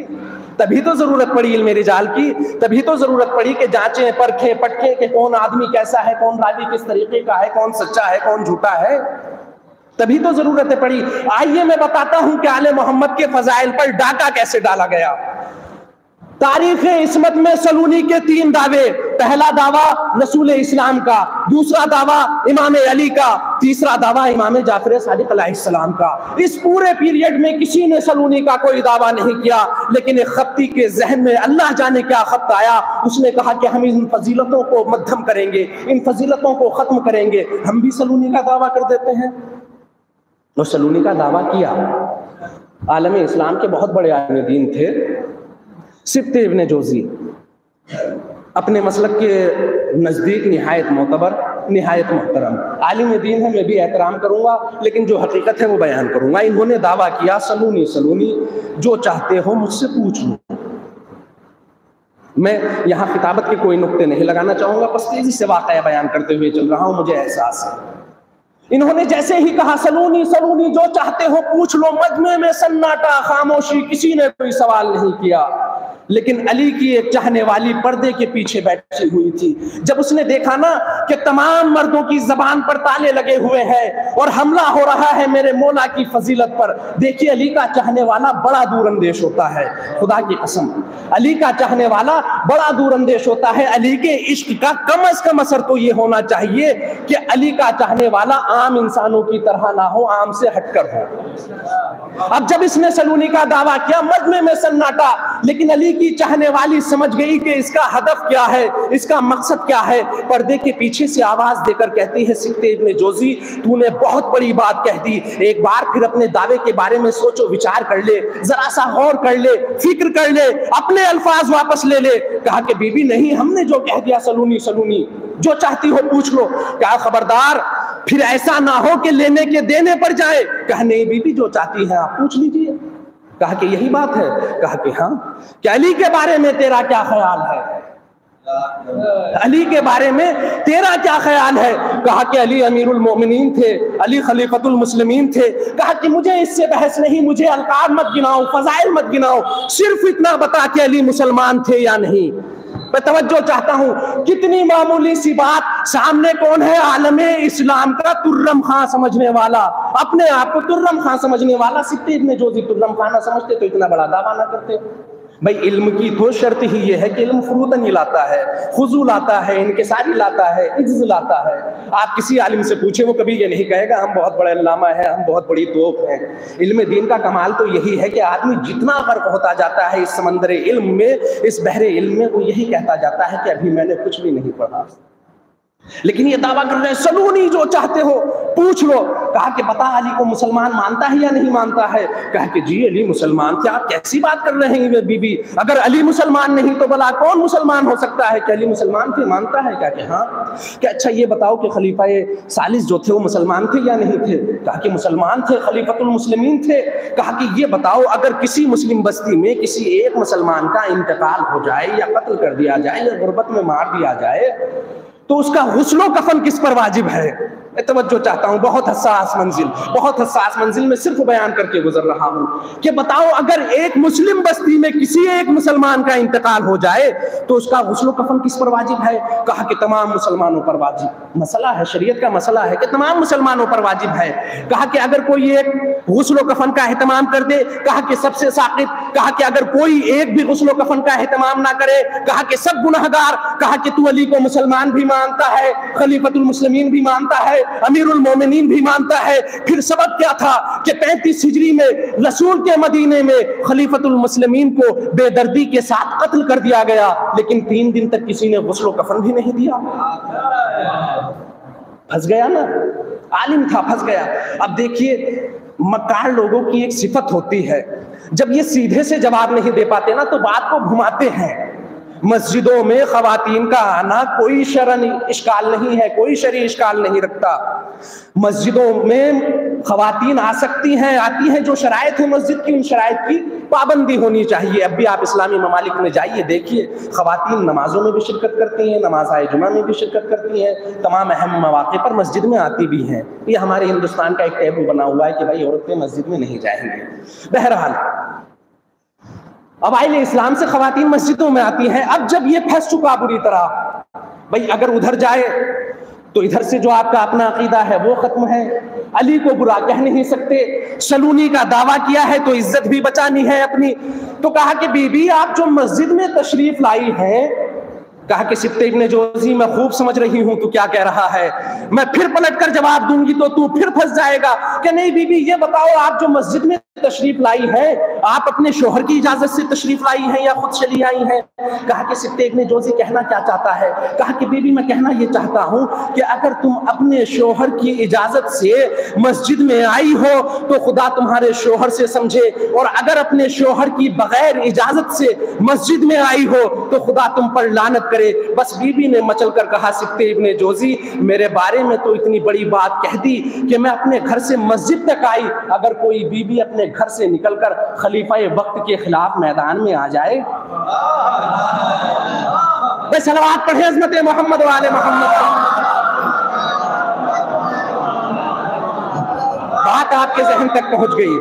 S3: तभी तो जरूरत पड़ी इल्म रिजाल की, तभी तो जरूरत पड़ी कि जांचें परखें पटखें कि कौन आदमी कैसा है, कौन रावी किस तरीके का है, कौन सच्चा है, कौन झूठा है, तभी तो जरूरत पड़ी। आइए मैं बताता हूं कि आले मोहम्मद के फजाइल पर डाका कैसे डाला गया। तारीख इस्मत में सलूनी के 3 दावे, पहला दावा रसूल इस्लाम का, दूसरा दावा इमाम अली का, तीसरा दावा इमाम जाफर सादिक अलैहिस्सलाम का। इस पूरे पीरियड में किसी ने सलूनी का कोई दावा नहीं किया, लेकिन एक खत्ती के जहन में अल्लाह जाने क्या खत आया, उसने कहा कि हम इन फजीलतों को मध्यम करेंगे, इन फजीलतों को खत्म करेंगे। हम भी सलूनी का दावा कर देते हैं। और सलूनी का दावा किया। आलम इस्लाम के बहुत बड़े आलिम दीन थे सिब्त इब्न जोजी, अपने मसलक के नज़दीक निहायत मोतबर, निहायत मोहतरम आलिम दीन है। मैं भी एहतराम करूंगा, लेकिन जो हकीकत है वो बयान करूंगा। इन्होंने दावा किया सलूनी सलूनी जो चाहते हो मुझसे पूछ लो। मैं यहाँ किताबत के कोई नुक्ते नहीं लगाना चाहूंगा, बस तेजी से वाक़या बयान करते हुए चल रहा हूं, मुझे एहसास है। इन्होंने जैसे ही कहा सलूनी सलूनी जो चाहते हो पूछ लो, मजमे में सन्नाटा, खामोशी, किसी ने कोई सवाल नहीं किया। लेकिन अली की एक चाहने वाली पर्दे के पीछे बैठी हुई थी। जब उसने देखा ना कि तमाम मर्दों की जबान पर ताले लगे हुए हैं और हमला हो रहा है मेरे मौला की फजीलत पर, देखिए अली का चाहने वाला बड़ा दूरअंदेश होता है। खुदा की कसम, अली का चाहने वाला बड़ा दूरअंदेश होता है। अली के इश्क का कम अज कम असर तो ये होना चाहिए कि अली का चाहने वाला आम इंसानों की तरह ना हो, आम से हटकर हो। अब जब इसने सलूनी का दावा किया, मजमे में सन्नाटा, लेकिन अली की चाहने वाली समझ गई कि इसका हदफ क्या है, इसका मकसद क्या है। पर्दे के पीछे से आवाज देकर कहती है सिब्त इब्न जोजी, तूने बहुत बड़ी बात कह दी, एक बार फिर अपने दावे के बारे में सोचो विचार कर ले, जरा सा गौर कर ले, फिक्र कर ले, अपने अल्फाज वापस ले ले। कहा कि बीबी नहीं, हमने जो कह दिया सलूनी सलूनी जो चाहती हो पूछ लो। क्या खबरदार फिर ऐसा ना हो कि लेने के देने पर जाए। कहा नहीं बीबी, जो चाहती है आप पूछ लीजिए। कहा कि यही बात है। कहा कि हाँ। क्या अली के बारे में तेरा क्या ख्याल है? अली के बारे में तेरा क्या ख्याल है? कहा कि अली अमीरुल मोमिनीन थे, अली खलीफतुल मुस्लिमीन थे। कहा कि मुझे इससे बहस नहीं, मुझे अलकाब मत गिनाओ, फजाइल मत गिनाओ, सिर्फ इतना बता कि अली मुसलमान थे या नहीं। मैं तवज्जो चाहता हूं, कितनी मामूली सी बात, सामने कौन है? आलमे इस्लाम का तुर्रम खां समझने वाला, अपने आप को तुर्रम खां समझने वाला। सिब्त इब्न जोजी तुर्रम खां ना समझते तो इतना बड़ा दावा ना करते। भाई इल्म की तो शर्त ही ये है कि इल्म फुरूदन ही लाता है, खुजू लाता है, इनकिसारी लाता है, इज्ज लाता है। आप किसी आलिम से पूछे, वो कभी ये नहीं कहेगा हम बहुत बड़े अल्लामा हैं, हम बहुत बड़ी तोप हैं। इल्म दीन का कमाल तो यही है कि आदमी जितना गर्क होता जाता है इस समंदर इल्म में, इस बहरे इल्म में, वो यही कहता जाता है कि अभी मैंने कुछ भी नहीं पढ़ा। लेकिन ये दावा कर रहे हैं सलूनी जो चाहते हो पूछ लो। कहा कि बता अली को मुसलमान मानता है या नहीं मानता है? कहा कि जी अली मुसलमान थे। आप कैसी बात कर रहे हैं बीबी, अगर अली मुसलमान नहीं तो भला कौन मुसलमान हो सकता है? कि अली मुसलमान थे, मानता है? कहा कि हाँ। क्या अच्छा ये बताओ कि खलीफाए सालिस जो थे वो मुसलमान थे या नहीं थे? कहा कि मुसलमान थे, खलीफतुल मुस्लिमीन थे। कहा कि ये बताओ अगर किसी मुस्लिम बस्ती में किसी एक मुसलमान का इंतकाल हो जाए या कत्ल कर दिया जाए या गुर्बत में मार दिया जाए तो उसका गुस्लो कफन किस पर वाजिब है? मैं तवज्जो चाहता हूं, बहुत हसास मंजिल में सिर्फ बयान करके गुजर रहा हूं कि बताओ अगर एक मुस्लिम बस्ती में किसी एक मुसलमान का इंतकाल हो जाए तो उसका गुस्लो कफन किस पर वाजिब है? कहा कि तमाम मुसलमानों पर वाजिब। मसला है, शरीयत का मसला है कि तमाम मुसलमानों पर वाजिब है। कहा कि अगर कोई एक गुस्लो कफन का एहतमाम कर दे, कहा कि सबसे साकित। कहा कि अगर कोई एक भी गुस्लो कफन का एहतमाम ना करे, कहा कि सब गुनहगार। कहा कि तू अली को मुसलमान भी मानता है, खलीफतुल मुस्लिमीन भी मानता है, अमीरुल मोमिनीन भी मानता है। फिर सबब क्या था कि 35 हिजरी में रसूल के मदीने में खलीफतुल मुस्लिमीन को बेदर्दी के साथ कत्ल कर दिया गया, लेकिन 3 दिन तक किसी ने गुस्लो कफन भी नहीं दिया। फंस गया ना, आलिम था, फंस गया। अब देखिए मक्कार लोगों की एक सिफत होती है, जब ये सीधे से जवाब नहीं दे पाते ना तो बात को घुमाते हैं। मस्जिदों में खवातीन का आना कोई शरई इश्काल नहीं है, कोई शरई इश्काल नहीं रखता। मस्जिदों में खवातीन आ सकती हैं, आती हैं, जो शराइत है मस्जिद की, उन शराइत की पाबंदी होनी चाहिए। अब भी आप इस्लामी ममालिक में जाइए, देखिए खवातीन नमाजों में भी शिरकत करती हैं, नमाज़ जुमा में भी शिरकत करती हैं, तमाम अहम मौक़े पर मस्जिद में आती भी हैं। ये हमारे हिंदुस्तान का एक टैबू बना हुआ है कि भाई औरतें मस्जिद में नहीं जाएंगी। बहरहाल अब आइले इस्लाम से खवातीन मस्जिदों में आती हैं। अब जब ये फंस चुका बुरी तरह, भाई अगर उधर जाए तो इधर से जो आपका अपना अकीदा है वो खत्म है, अली को बुरा कह नहीं सकते, सलूनी का दावा किया है तो इज्जत भी बचानी है अपनी। तो कहा कि बीबी आप जो मस्जिद में तशरीफ लाई है, कहा कि सिब्ते इब्ने जोजी मैं खूब समझ रही हूं तू क्या कह रहा है, मैं फिर पलट कर जवाब दूंगी तो तू फिर फंस जाएगा। कि नहीं बीबी ये बताओ आप जो मस्जिद में तशरीफ लाई है, आप अपने शोहर की इजाजत से तशरीफ लाई हैं या खुद चली आई हैं? कहा कि सिब्ते इब्ने जोजी कहना क्या चाहता है? कहा कि बीबी मैं कहना ये चाहता हूं कि अगर तुम अपने शोहर की इजाजत से मस्जिद में आई हो तो खुदा तुम्हारे शोहर से समझे, और अगर अपने शोहर की बगैर इजाजत से मस्जिद में आई हो तो खुदा तुम पर लानत करे। बस बीबी ने मचल कर कहा सिब्ते इब्ने जोजी मेरे बारे में तो इतनी बड़ी बात कह दी कि मैं अपने घर से मस्जिद तक आई, अगर कोई बीबी अपने घर से निकलकर खलीफा वक्त के खिलाफ मैदान में आ जाए। बस सलावत पढ़े अज़मत मोहम्मद वाले मोहम्मद। बात आपके जहन तक पहुंच गई।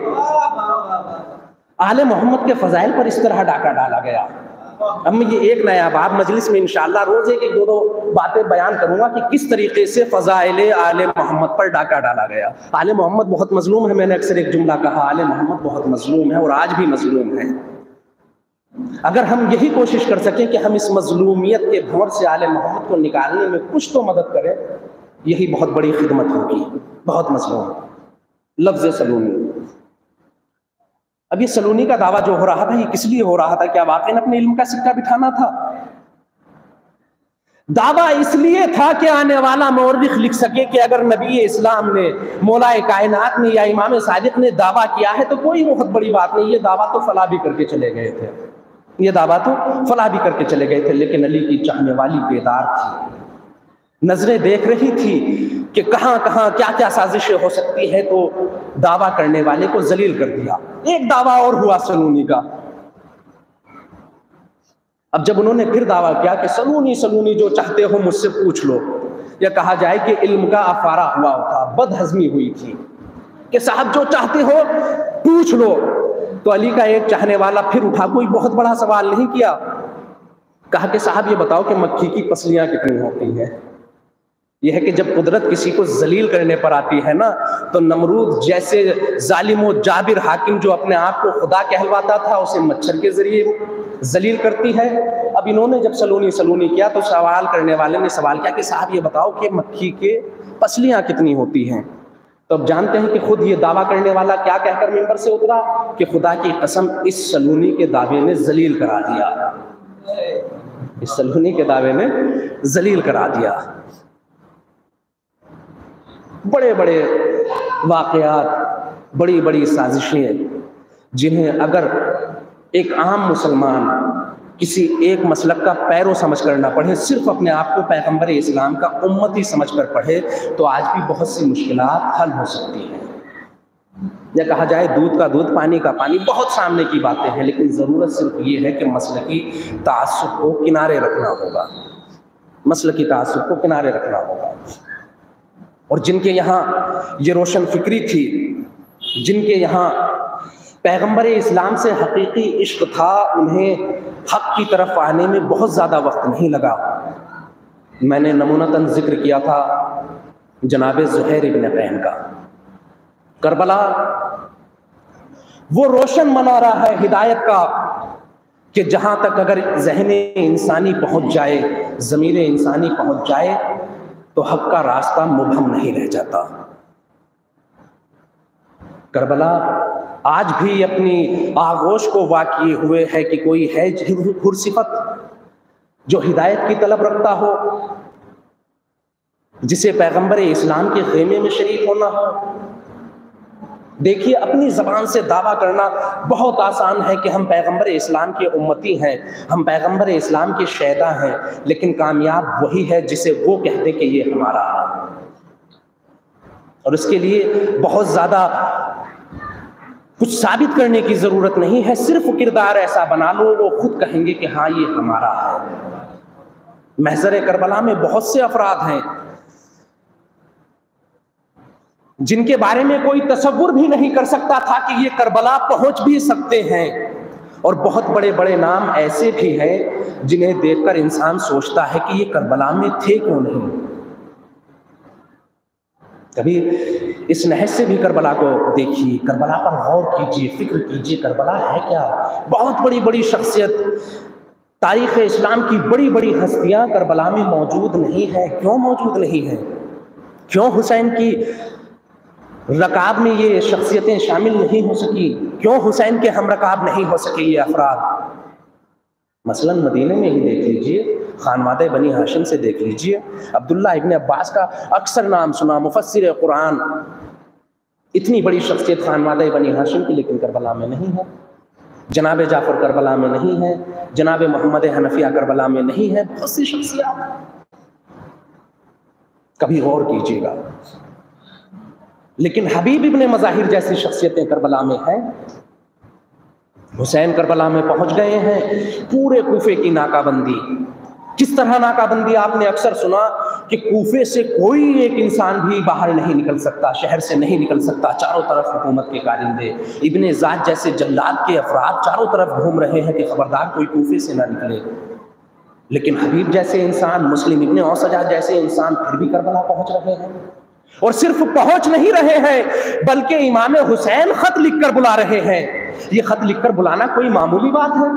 S3: आले मोहम्मद के फजाइल पर इस तरह डाका डाला गया। अब मैं ये एक नया बाब मजलिस में इंशाअल्लाह रोज एक दो बातें बयान करूंगा कि किस तरीके से फजाइल आले मोहम्मद पर डाका डाला गया। आले मोहम्मद बहुत मजलूम है, मैंने अक्सर एक जुमला कहा, आले मोहम्मद बहुत मजलूम है और आज भी मजलूम है। अगर हम यही कोशिश कर सकें कि हम इस मजलूमियत के भंवर से आले मोहम्मद को निकालने में कुछ तो मदद करें, यही बहुत बड़ी खिदमत होगी। बहुत मजलूम लफ्ज सलूनी। अब ये सलूनी का दावा जो हो रहा था ये किस लिए हो रहा था? क्या वाकई अपने इल्म का सिक्का बिठाना था? दावा इसलिए था कि आने वाला मौरख लिख सके कि अगर नबी इस्लाम ने, मौलाए कायनात ने या इमाम सादिक ने दावा किया है तो कोई बहुत बड़ी बात नहीं, ये दावा तो फला भी करके चले गए थे, ये दावा तो फला भी करके चले गए थे। लेकिन अली की चाहने वाली बेदार थी, नजरें देख रही थी कि कहां कहां क्या क्या साजिशें हो सकती है, तो दावा करने वाले को जलील कर दिया। एक दावा और हुआ सलूनी का। अब जब उन्होंने फिर दावा किया कि सलूनी सलूनी जो चाहते हो मुझसे पूछ लो, या कहा जाए कि इल्म का अफारा हुआ था, बदहजमी हुई थी कि साहब जो चाहते हो पूछ लो, तो अली का एक चाहने वाला फिर उठा, कोई बहुत बड़ा सवाल नहीं किया, कहा कि साहब ये बताओ कि मक्खी की पसलियां कितनी होती हैं? यह है कि जब कुदरत किसी को जलील करने पर आती है ना, तो नमरूद जैसे जालिम व जाबिर हाकिम जो अपने आप को खुदा कहलवाता था, उसे मच्छर के जरिए जलील करती है। अब इन्होंने जब सलूनी सलूनी किया तो सवाल करने वाले ने सवाल किया कि साहब ये बताओ कि मक्खी के पसलियां कितनी होती हैं? तो अब जानते हैं कि खुद ये दावा करने वाला क्या कहकर मिंबर से उतरा कि खुदा की कसम इस सलूनी के दावे ने जलील करा दिया, इस सलूनी के दावे ने जलील करा दिया। बड़े बड़े वाक़यात, बड़ी बड़ी साजिशें, जिन्हें अगर एक आम मुसलमान किसी एक मसलक का पैरों समझ कर ना पढ़े, सिर्फ अपने आप को पैगंबर इस्लाम का उम्मती समझ कर पढ़े, तो आज भी बहुत सी मुश्किलात हल हो सकती हैं। या कहा जाए दूध का दूध, पानी का पानी, बहुत सामने की बातें हैं, लेकिन ज़रूरत सिर्फ ये है कि मसलकी तासुब को किनारे रखना होगा, मसलकी तासुब को किनारे रखना होगा। और जिनके यहाँ ये रोशन फिक्री थी, जिनके यहाँ पैगंबर इस्लाम से हकीकी इश्क था, उन्हें हक की तरफ आने में बहुत ज़्यादा वक्त नहीं लगा। मैंने नमूनतन जिक्र किया था जनाब ज़ुहैर इब्न कैन का। करबला वो रोशन मनारा है हिदायत का कि जहाँ तक अगर ज़हन इंसानी पहुँच जाए, ज़मीर इंसानी पहुँच जाए, तो हक का रास्ता मुबहम नहीं रह जाता। करबला आज भी अपनी आगोश को वाक़ई हुए है कि कोई है हुर्सिफत जो हिदायत की तलब रखता हो, जिसे पैगंबर इस्लाम के खेमे में शरीक होना हो, देखिए, अपनी ज़बान से दावा करना बहुत आसान है कि हम पैगंबर इस्लाम के उम्मती हैं, हम पैगंबर इस्लाम के शहदा हैं, लेकिन कामयाब वही है जिसे वो कह दे कि ये हमारा है। और इसके लिए बहुत ज़्यादा कुछ साबित करने की ज़रूरत नहीं है, सिर्फ किरदार ऐसा बना लो, वो खुद कहेंगे कि हाँ ये हमारा है। महज़र करबला में बहुत से अफराद हैं जिनके बारे में कोई तसव्वुर भी नहीं कर सकता था कि ये करबला पहुंच भी सकते हैं, और बहुत बड़े बड़े नाम ऐसे भी हैं जिन्हें देखकर इंसान सोचता है कि ये करबला में थे क्यों नहीं। कभी इस नहज से भी करबला को देखिए, करबला पर गौर कीजिए, फिक्र कीजिए, करबला है क्या। बहुत बड़ी बड़ी शख्सियत, तारीख़ इस्लाम की बड़ी बड़ी हस्तियां करबला में मौजूद नहीं है। क्यों मौजूद नहीं है? क्यों हुसैन की रकाब में ये शख्सियतें शामिल नहीं हो सकी? क्यों हुसैन के हम रकाब नहीं हो सके ये अफराद? मसलन मदीने में ही देख लीजिए, खानवादे बनी हाशिम से देख लीजिए, अब्दुल्ला इब्न अब्बास का अक्सर नाम सुना, मुफस्सिर कुरान, इतनी बड़ी शख्सियत खानवादे बनी हाशिम की, लेकिन करबला में नहीं है। जनाब जाफर करबला में नहीं है, जनाब मोहम्मद हनफिया करबला में नहीं है। बहुत सी शख्सियत, कभी गौर कीजिएगा। लेकिन हबीब इब्ने मज़ाहिर जैसी शख्सियतें करबला में हैं। हुसैन करबला में पहुंच गए हैं, पूरे कूफे की नाकाबंदी। किस तरह नाकाबंदी? आपने अक्सर सुना कि कूफे से कोई एक इंसान भी बाहर नहीं निकल सकता, शहर से नहीं निकल सकता, चारों तरफ हुकूमत के कारिंदे, इब्ने ज़ाद जैसे जल्लाद के अफराद चारों तरफ घूम रहे हैं कि खबरदार कोई कूफे से ना निकले। लेकिन हबीब जैसे इंसान, मुस्लिम इब्ने औसजा जैसे इंसान फिर भी करबला पहुंच रहे हैं। और सिर्फ पहुंच नहीं रहे हैं, बल्कि इमाम हुसैन खत लिखकर बुला रहे हैं। ये खत लिखकर बुलाना कोई मामूली बात है?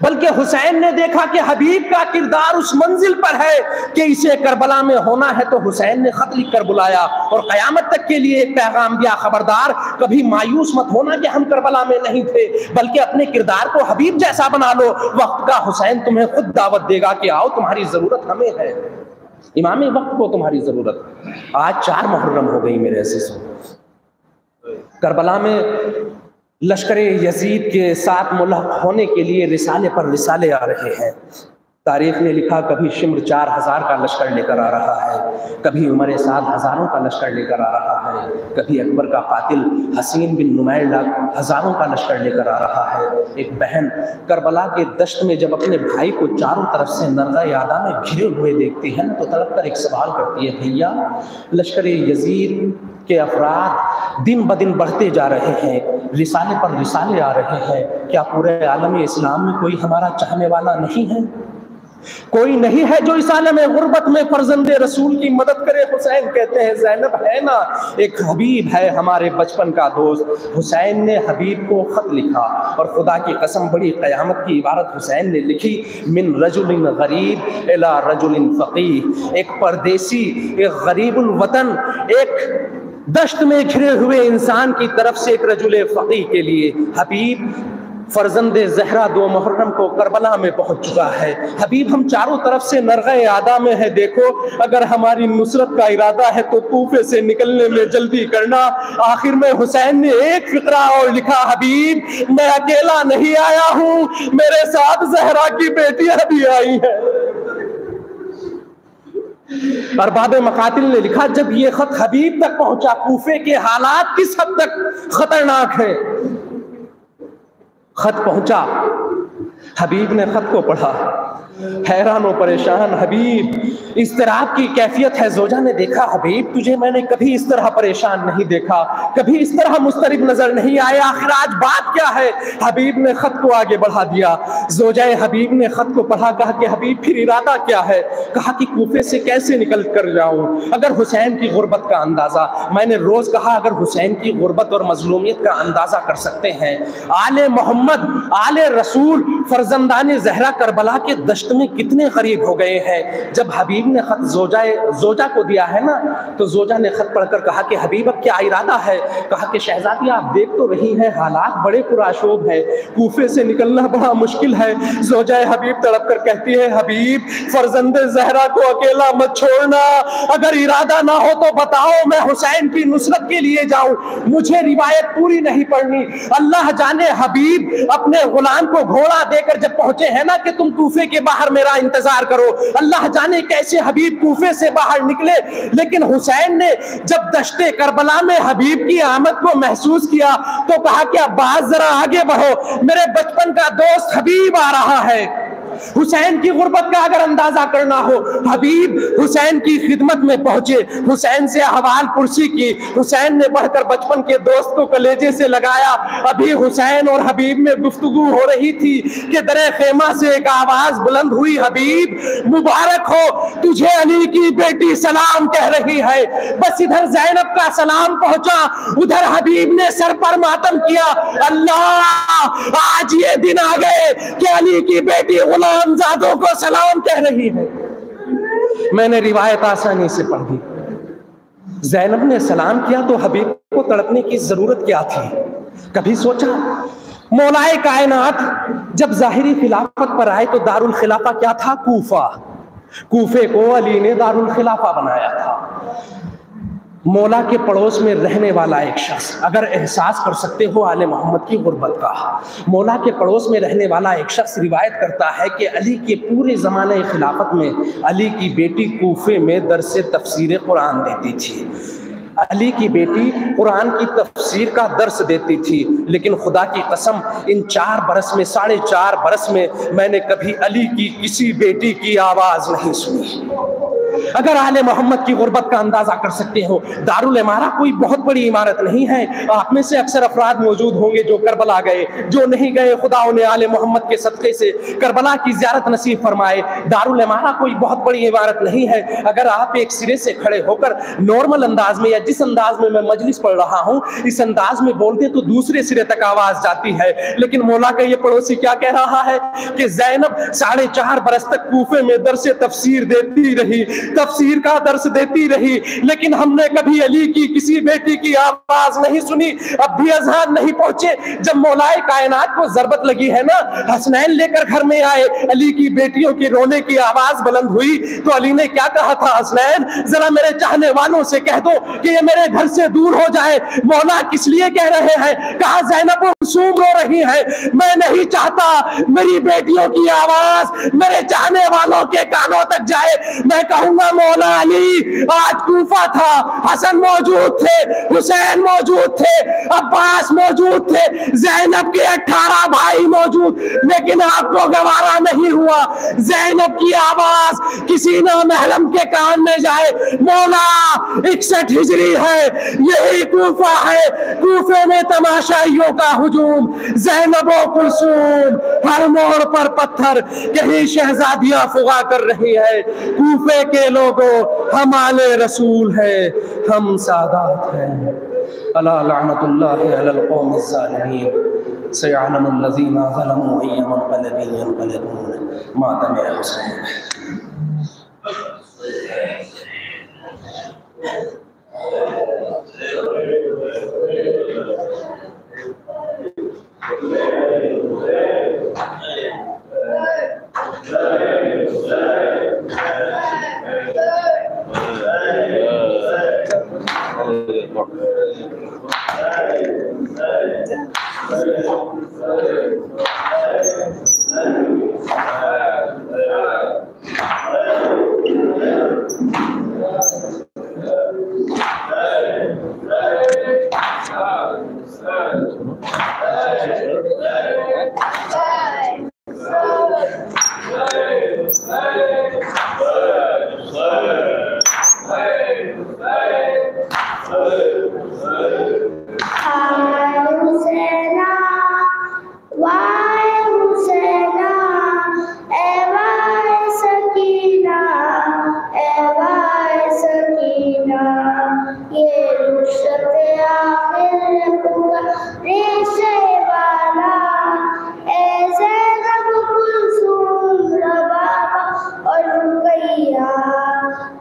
S3: बल्कि हुसैन ने देखा कि हबीब का किरदार उस मंजिल पर है कि इसे करबला में होना है, तो हुसैन ने खत लिखकर बुलाया और कयामत तक के लिए एक पैगाम दिया, खबरदार कभी मायूस मत होना कि हम करबला में नहीं थे, बल्कि अपने किरदार को हबीब जैसा बना लो। वक्त का हुसैन तुम्हें खुद दावत देगा कि आओ, तुम्हारी जरूरत हमें है, इमाम वक्त को तुम्हारी जरूरत। आज 4 मुहर्रम हो गई मेरे अज़ीज़ों। करबला में लश्कर यजीद के साथ मुल्हक होने के लिए रिसाले पर रिसाले आ रहे हैं। तारीख ने लिखा, कभी शिम्र 4000 का लश्कर लेकर आ रहा है, कभी उमर साद हज़ारों का लश्कर लेकर आ रहा है, कभी अकबर का कातिल हसीन बिन नुमैर हज़ारों का लश्कर लेकर आ रहा है। एक बहन करबला के दश्त में जब अपने भाई को चारों तरफ से नरगा यादा में घिरे हुए देखती है तो तड़प कर एक सवाल करती है, भैया लश्कर यजीद के अफराद दिन ब दिन बढ़ते जा रहे हैं, रिसाले पर रिसाले आ रहे हैं, क्या पूरे आलम इस्लाम में कोई हमारा चाहने वाला नहीं है? कोई नहीं है जो इस आलम गुर्बत में फर्जंदे रसूल की मदद करे? हुसैन कहते हैं, ज़ैनब है ना, एक हबीब है हमारे बचपन का दोस्त। हुसैन ने हबीब को खत लिखा और खुदा की कसम बड़ी क़यामत की इबारत हुसैन ने लिखी, मिन रजुलिन गरीब इला रजुलिन फ़क़ीह। एक परदेसी, एक गरीबुल वतन, एक दश्त में घिरे हुए इंसान की तरफ से एक रजुल फ़क़ीह के लिए हबीब फर्जंदे ज़हरा 2 मुहर्रम को करबला में पहुंच चुका है। हबीब हम चारों तरफ से नरग़े आदा में है, देखो अगर हमारी नुसरत का इरादा है तो कूफे से निकलने में जल्दी करना। आखिर में हुसैन ने एक फिक्रा और लिखा, हबीब मैं अकेला नहीं आया हूं, मेरे साथ ज़हरा की बेटियां भी आई हैं। अरबाब मकातिल ने लिखा, जब ये खत हबीब तक पहुंचा, कूफे के हालात किस हद तक खतरनाक है। खत पहुंचा, हबीब ने खत को पढ़ा, हैरान और परेशान हबीब, इस्तराब की कैफियत है। जोजा ने देखा, हबीब तुझे मैंने कभी इस तरह परेशान नहीं देखा, कभी इस तरह मुस्तरिब नजर नहीं आया, आखिर आज बात क्या है? हबीब ने खत को आगे बढ़ा दिया। जोजाए हबीब ने खत को पढ़ा, कहा कि हबीब फिर इरादा क्या है? कहा कि कूफे से कैसे निकल कर जाऊं? अगर हुसैन की गुर्बत का अंदाजा, मैंने रोज कहा अगर हुसैन की गुर्बत और मजलूमियत का अंदाजा कर सकते हैं, आले मोहम्मद, आले रसूल, फर्जंदाने ज़हरा करबला के दश्त रिश्ते में कितने करीब हो गए हैं। जब हबीब ने खत जोजा को दिया है ना, तो जोजा ने खत पढ़कर कहा कि हबीब अब क्या इरादा है। कहा कि शहजादी आप देख तो रही हैं हालात बड़े पुराशोभ है, कूफे से निकलना बड़ा मुश्किल है। जोजा हबीब तड़प कर कहती है हबीब फरजंदे जहरा को अकेला मत छोड़ना, अगर इरादा ना हो तो बताओ मैं हुसैन की नुसरत के लिए जाऊं, मुझे रिवायत पूरी नहीं पढ़नी। अल्लाह जाने हबीब अपने गुलाम को घोड़ा देकर जब पहुंचे हैं ना कि तुम कूफे के बाहर मेरा इंतजार करो, अल्लाह जाने कैसे हबीब कूफे से बाहर निकले। लेकिन हुसैन ने जब दश्ते करबला में हबीब की आमद को महसूस किया तो कहा कि अब्बास जरा आगे बढ़ो, मेरे बचपन का दोस्त हबीब आ रहा है। हुसैन की गुर्बत का अगर अंदाजा करना हो, हबीब हुसैन की खिदमत में पहुंचे, हुसैन से अहवाल पुरसी की। हुसैन ने बढ़कर बचपन के दोस्त को कलेजे से लगाया। अभी हुसैन और हबीब में गुफ्तगू हो रही थी कि दरे खेमा से एक आवाज बुलंद हुई, हबीब मुबारक हो तुझे अली की बेटी सलाम कह रही है। बस इधर जैनब का सलाम पहुंचा, उधर हबीब ने सर पर मातम किया। अल्लाह आज ये दिन आ गए कि अली की बेटी गुलामजादों को सलाम कह रही है। मैंने रिवायत आसानी से पढ़ दी। जैनब ने सलाम किया तो हबीब को तड़पने की जरूरत क्या थी? कभी सोचा मौलाए कायनात जब जाहिरी खिलाफत पर आए तो दारुल खिलाफा क्या था? कूफा। कूफे को अली ने दारुल खिलाफा बनाया था। मौला के पड़ोस में रहने वाला एक शख्स, अगर एहसास कर सकते हो आले मोहम्मद की गुर्बत का, मौला के पड़ोस में रहने वाला एक शख्स रिवायत करता है कि अली के पूरे ज़माने खिलाफत में अली की बेटी कूफे में दरसे तफसीर कुरान देती थी। अली की बेटी कुरान की तफसीर का दर्स देती थी। लेकिन खुदा की कसम इन 4 बरस में 4.5 बरस में मैंने कभी अली की किसी बेटी की आवाज नहीं सुनी। अगर आले मोहम्मद की गुर्बत का अंदाजा कर सकते हो, दारुल इमारा कोई बहुत बड़ी इमारत नहीं है। आप में से अक्सर अफराद मौजूद होंगे जो करबला गए, जो नहीं गए खुदा उन्हें आले मोहम्मद के सदक़े से करबला की ज़ियारत नसीब फरमाए। दारुल इमारा कोई बहुत बड़ी इमारत नहीं है। अगर आप एक सिरे से खड़े होकर नॉर्मल अंदाज में या जिस अंदाज में मैं मजलिस पढ़ रहा हूँ इस अंदाज में बोलते तो दूसरे सिरे तक आवाज जाती है। लेकिन मौला का ये पड़ोसी क्या कह रहा है कि जैनब 4.5 बरस तक कूफे में दरसे तफसीर देती रही, तफसीर का दर्स देती रही, लेकिन हमने कभी अली की किसी बेटी की आवाज नहीं सुनी। अब भी अज़हान नहीं पहुंचे। जब मौलाए कायनात को जरबत लगी है ना, हसनैन लेकर घर में आए, अली की बेटियों की रोने की आवाज बुलंद हुई तो अली ने क्या कहा था? हसनैन जरा मेरे चाहने वालों से कह दो कि ये मेरे घर से दूर हो जाए। मौला किस लिए कह रहे हैं? कहा जैनब मासूम रो रही है, मैं नहीं चाहता मेरी बेटियों की आवाज मेरे चाहने वालों के कानों तक जाए। मैं कहूंगा मौला अली आज कूफा था, हसन मौजूद थे, हुसैन मौजूद थे, अब्बास मौजूद थे, जैनब के 18 भाई मौजूद, लेकिन आपको गवारा नहीं हुआ जैनब की आवाज किसी ना महरम के कान में जाए। मौला 61 हिजरी है, यही कूफा है, कूफे में तमाशाइयों का हुजूम, जैनब और कुलसूम हर मोड़ पर पत्थर, कहीं शहजादियां फुगा कर रही है। कूफे के लोगों हम आले रसूल है, हम सादात हैं। अला लानतुल्लाहि अलल कौमिज़ ज़ालिमीन सयअलमुल लज़ीना ज़लमू अय्य मुनक़लिबिन यनक़लिबून मातम हुसैन।
S4: भैया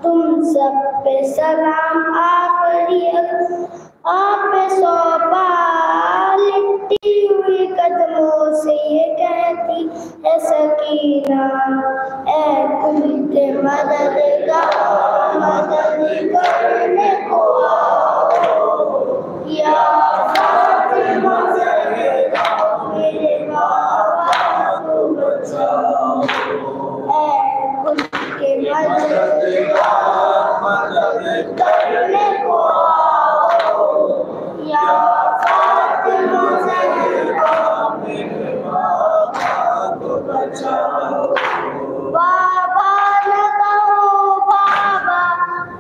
S4: तुम सब पे सलाम आखिरी आप सौंपा लिपटी हुई कदमों से ये कहती है सकीना ऐ कुल के मददगार मदद करने को आओ या फातिमा ज़हरा मेरे बाबा को बचाओ ऐ कुल के मददगार मदद करने को या फातिमा ज़हरा मेरे बाबा को बचाओ बाबा न कहो बाबा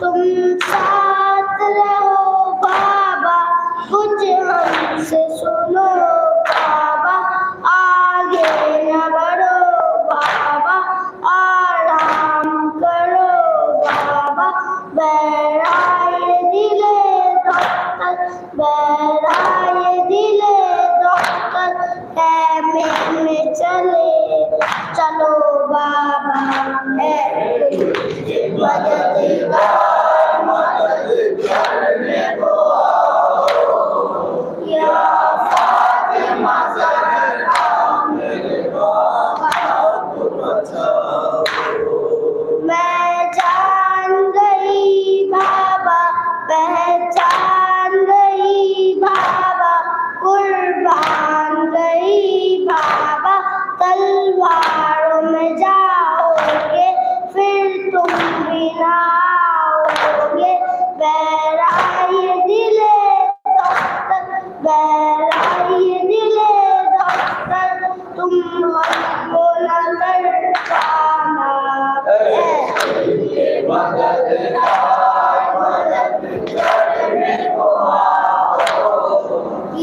S4: तुम साथ रहो बाबा कुछ हमसे सुनो बाबा आगे न बढ़ो बाबा आराम करो बाबा बैराए दिले डॉक्टर बैराए दिले डॉक्टर कैमे में चले चलो बाबा है मददगार मदद करने को आओ या फातिमा ज़हरा मेरे बाबा को बचाओ मैं जान गई बाबा पहचान गई बाबा कुर्बान गई बाबा तलवारों में जाओगे फिर तुम भी ना आओगे बैराए दिले डॉक्टर बैराए दिले डॉक्टर तुम हमको न कर पाना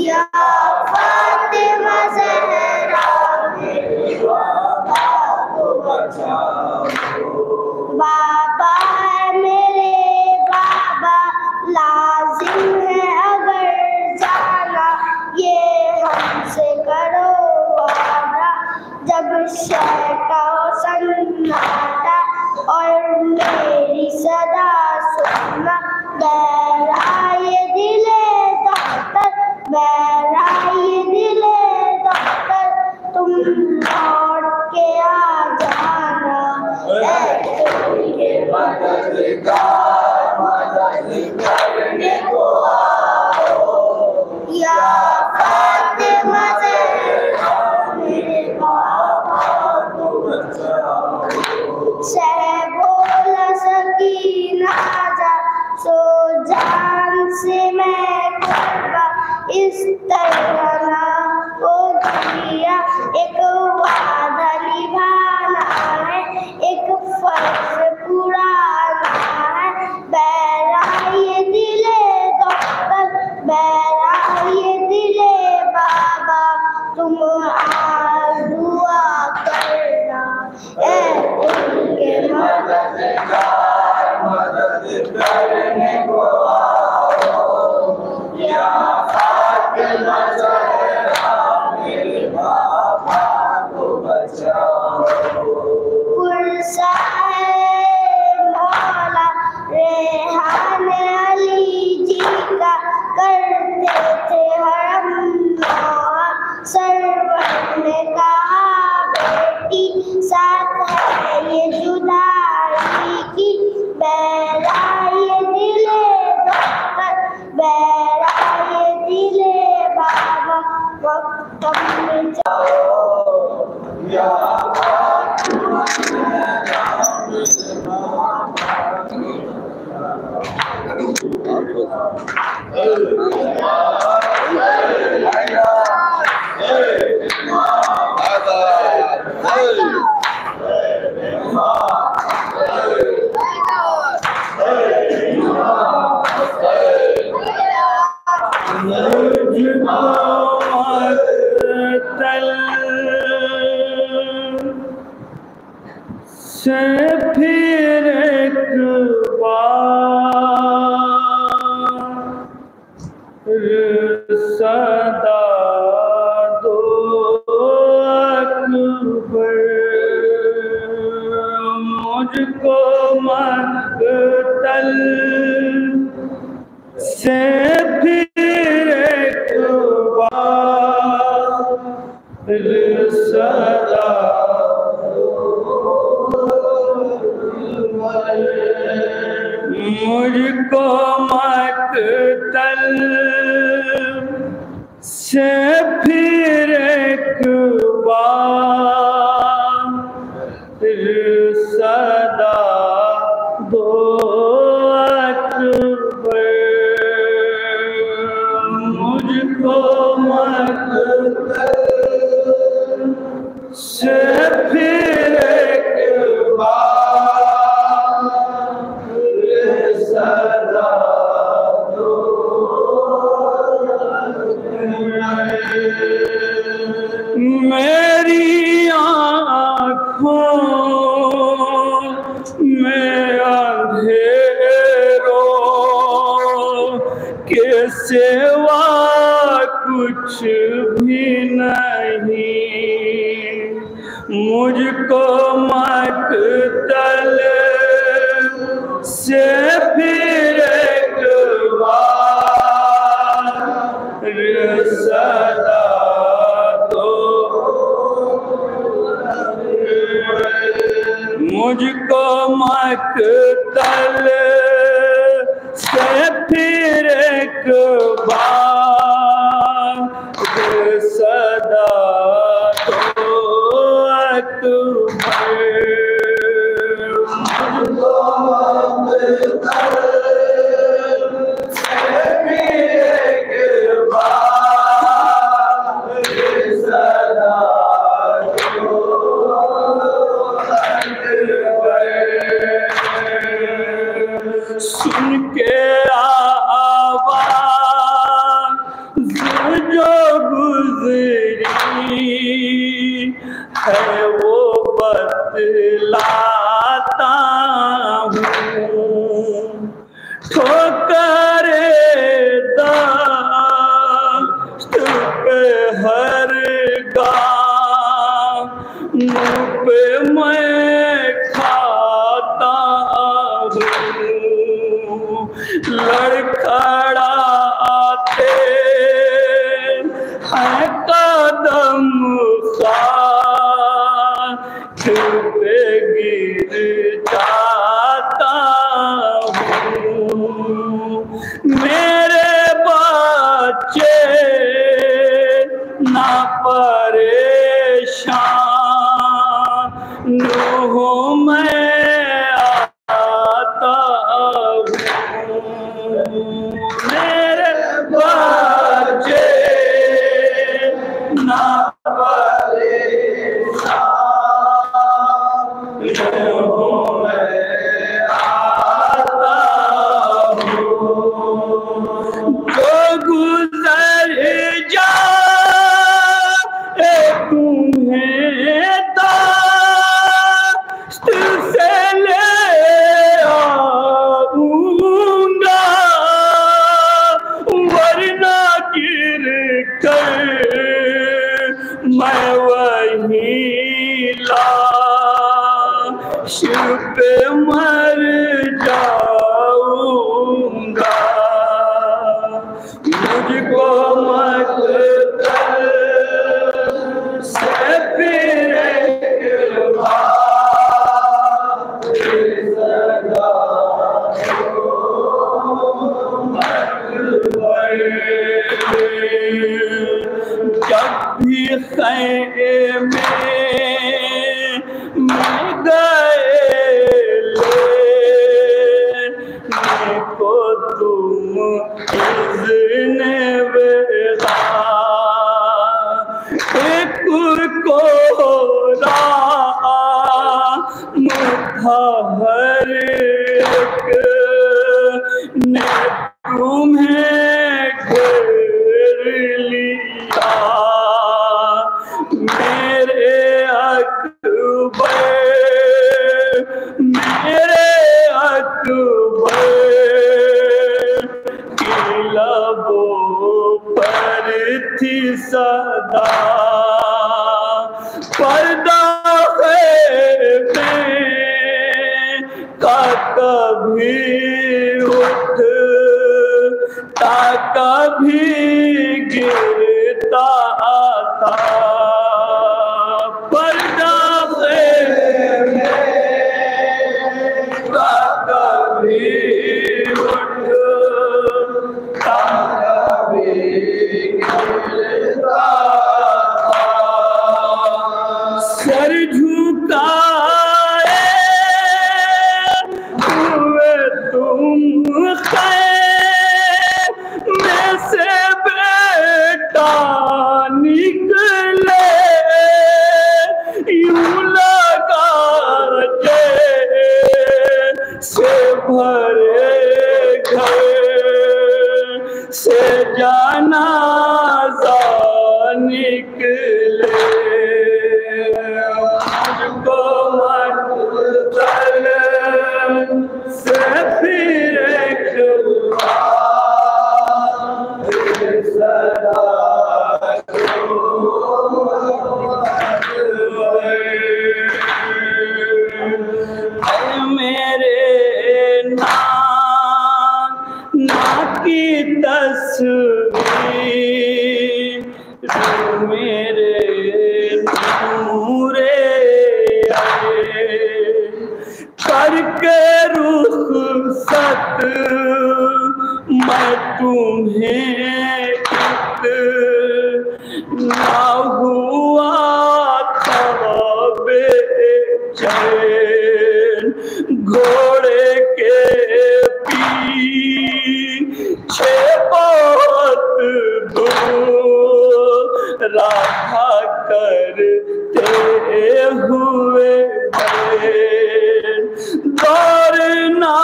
S4: या फातिमा ज़हरा मेरे बाबा को बचाओ बाबा है मेरे बाबा लाजिम है अगर जाना ये हमसे करो वादा जब शहर का सन्नाटा और मेरी सदा सुनना बैराए दिले डॉक्टर बैराए दिले डॉक्टर तुम लौट के आ जाना मदद करने को आओ या फातिमा ज़हरा मेरे बाबा को बचाओ बोला सकीना जा सो जान से मैं करवा इस तरह ना हो दिया एक वादा निभाना है एक फर्ज पुराना है बैराए दिले डॉक्टर बैराए दिले बाबा तुम आज दुआ करना उनके मददगार मदद करने को आओ या फातिमा ज़हरा मेरे बाबा को बचाओ पुरसा है मौला रेहान अली जी का करते थे हरम सरवर ने कहा बेटी साथ है ये जुदाई की बैराए दिले डॉक्टर बैराए दिले बाबा वक्त में जाओ या
S2: से फिर एक बार सदा दो अकबर मुझको मुझको मक़तल से फिर एक बार सदा मुझको मक़तल से फिर एक बार सदा दो अकबर मुझको मक़तल से फिर एक बार सदा दो मेरी आँखों में अंधेरों के सिवा कुछ भी नहीं मुझको मक़तल से फिर एक बार सदा दो मुझको मक़तल से फिर एक बार सदा दो अकबर मुझको मक़तल से फिर एक बार सदा दो सुन के आवाज़ जो गुज़री है वो बतलाता हूँ ठोकरे दस्त पे हर गाम मुँह पे मैं खाता हूँ लड़खड़ाते हैं कदम पे गिर जाता हूँ मेरे बच्चे ना परेशान हो मैं आता हूँ मेरे बच्चे ना मैं वही लाश पे मर जाऊंगा मुझको मक़तल से फिर एक बार सदा जब भी खैमे में गए लेने को तुम इज़्ने वेगा एक को हर एक ने तुम्हें घेर लिया मेरे अकबर की लबों पर थी सदा पर्दा का कभी उठता कभी गिरता था, पर्दा से का कभी उठता कभी गिरता था, सर झुकाए हुए तुम में से बेटा निकले, यूं लगा से भरे घर से जनाजा निकले, मुझको मक़तल से फिर एक सदा मेरे ना की तस्वीर मेरे नूरे करके रुख़सत मैं तुम्हें ना हुआ था बेचैन, घोड़े के पीछे बहुत दूर रहा करते हुए दौड़ना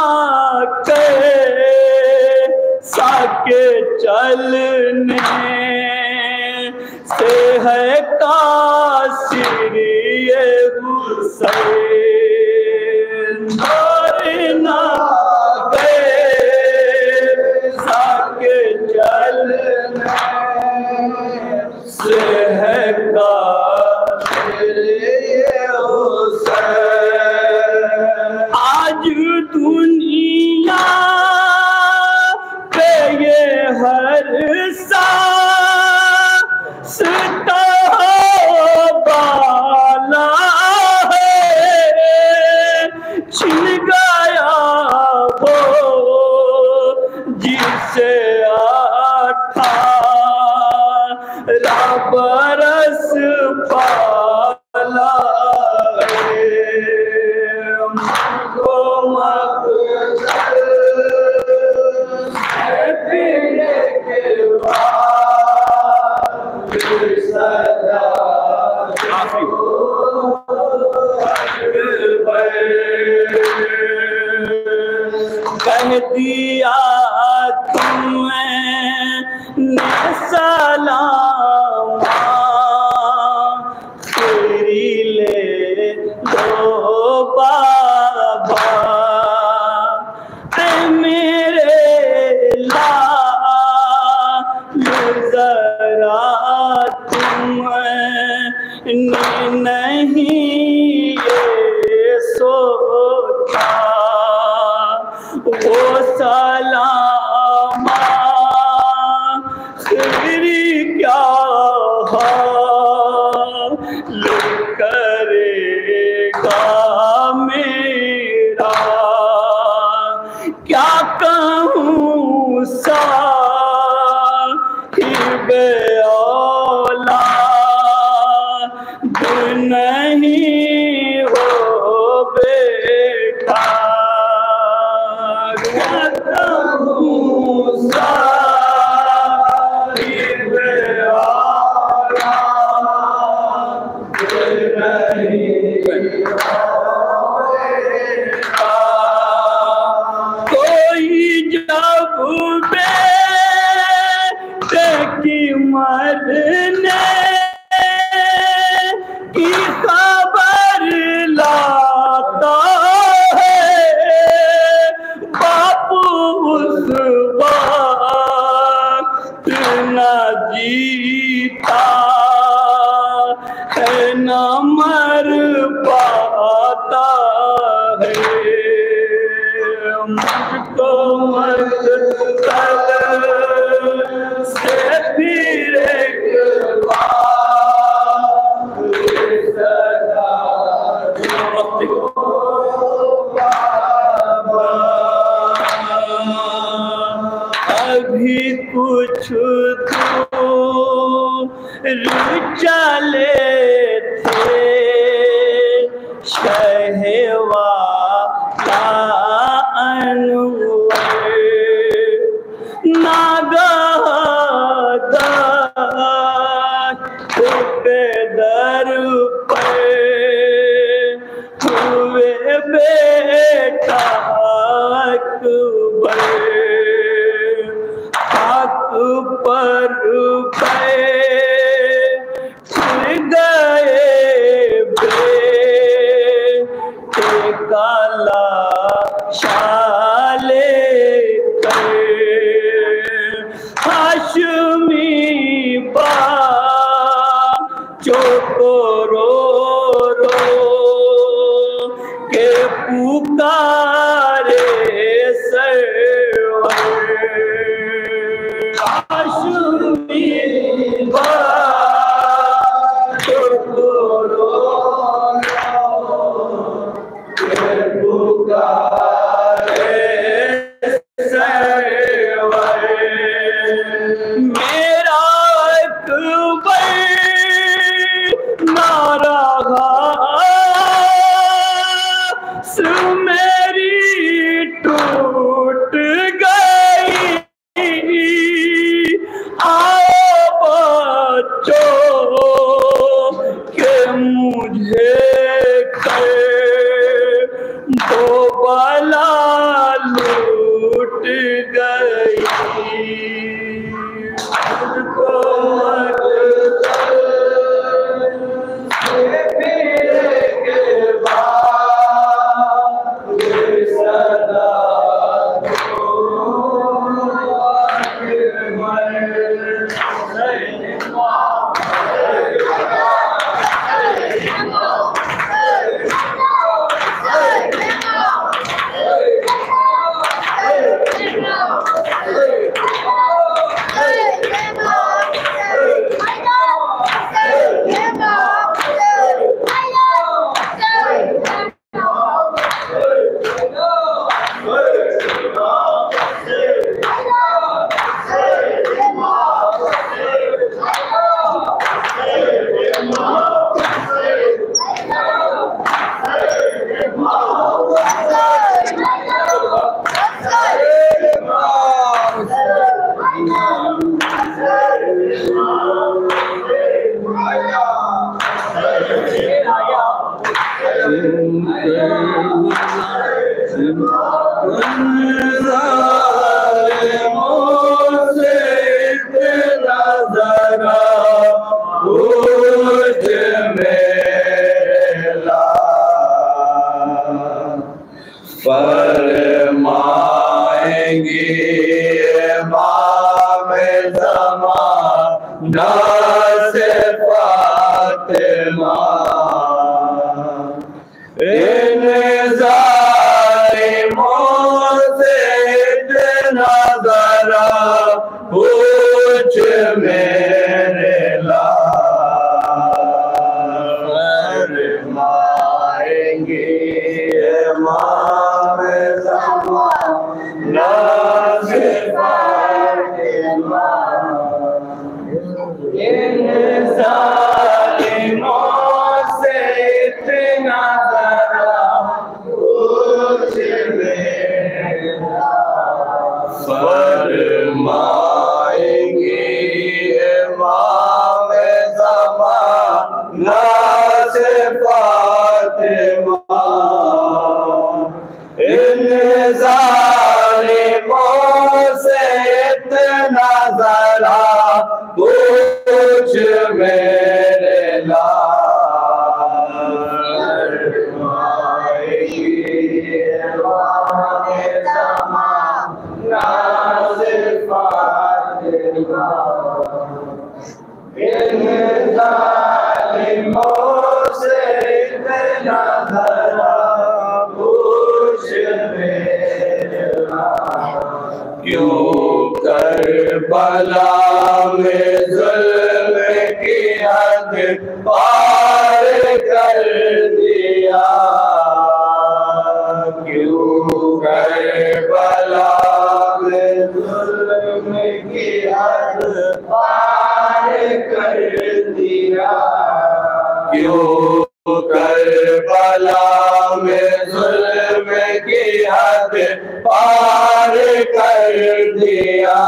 S2: साके चलने से है कासिर ये हुसैन, दौड़ना साके चलने से है कासिर ये हुसैन। आज दुनिया पे ये हर सांस बाला है, छिन गया वो जिसे 18 बरस पाला है, मुझको मक़तल के बाद सदा कह दिया तुमने सलाम तेरी ले लो बाबा, मेरे जरा तुमने नहीं ये सोचा वो सलाम तेरी क्या हाल करेगा मेरा, क्या कहूँ नहीं हो बेटा, कोई जब बेटे की मरने की खबर लाता है, बापू उस वक्त न जीता है न मर पाता है। कुछ दूर चले थे शहवाला अनवर नागहदार के दर पर हुए बेटा अकबर हक पर बैठ गए बेटे काला शाले कर हाशमी बाचो को रो रो के पुकारे सरवर हाशमी बाचो को रो रो के पुकारे सरवर मेरा अकबर नारा मेरी टूट गई आओ बच्चों के मुझे कर दो बला लूट गई
S5: करबला में जुल्म की हद पार कर दिया, क्यों करबला में जुल्म की की हद पार कर दिया।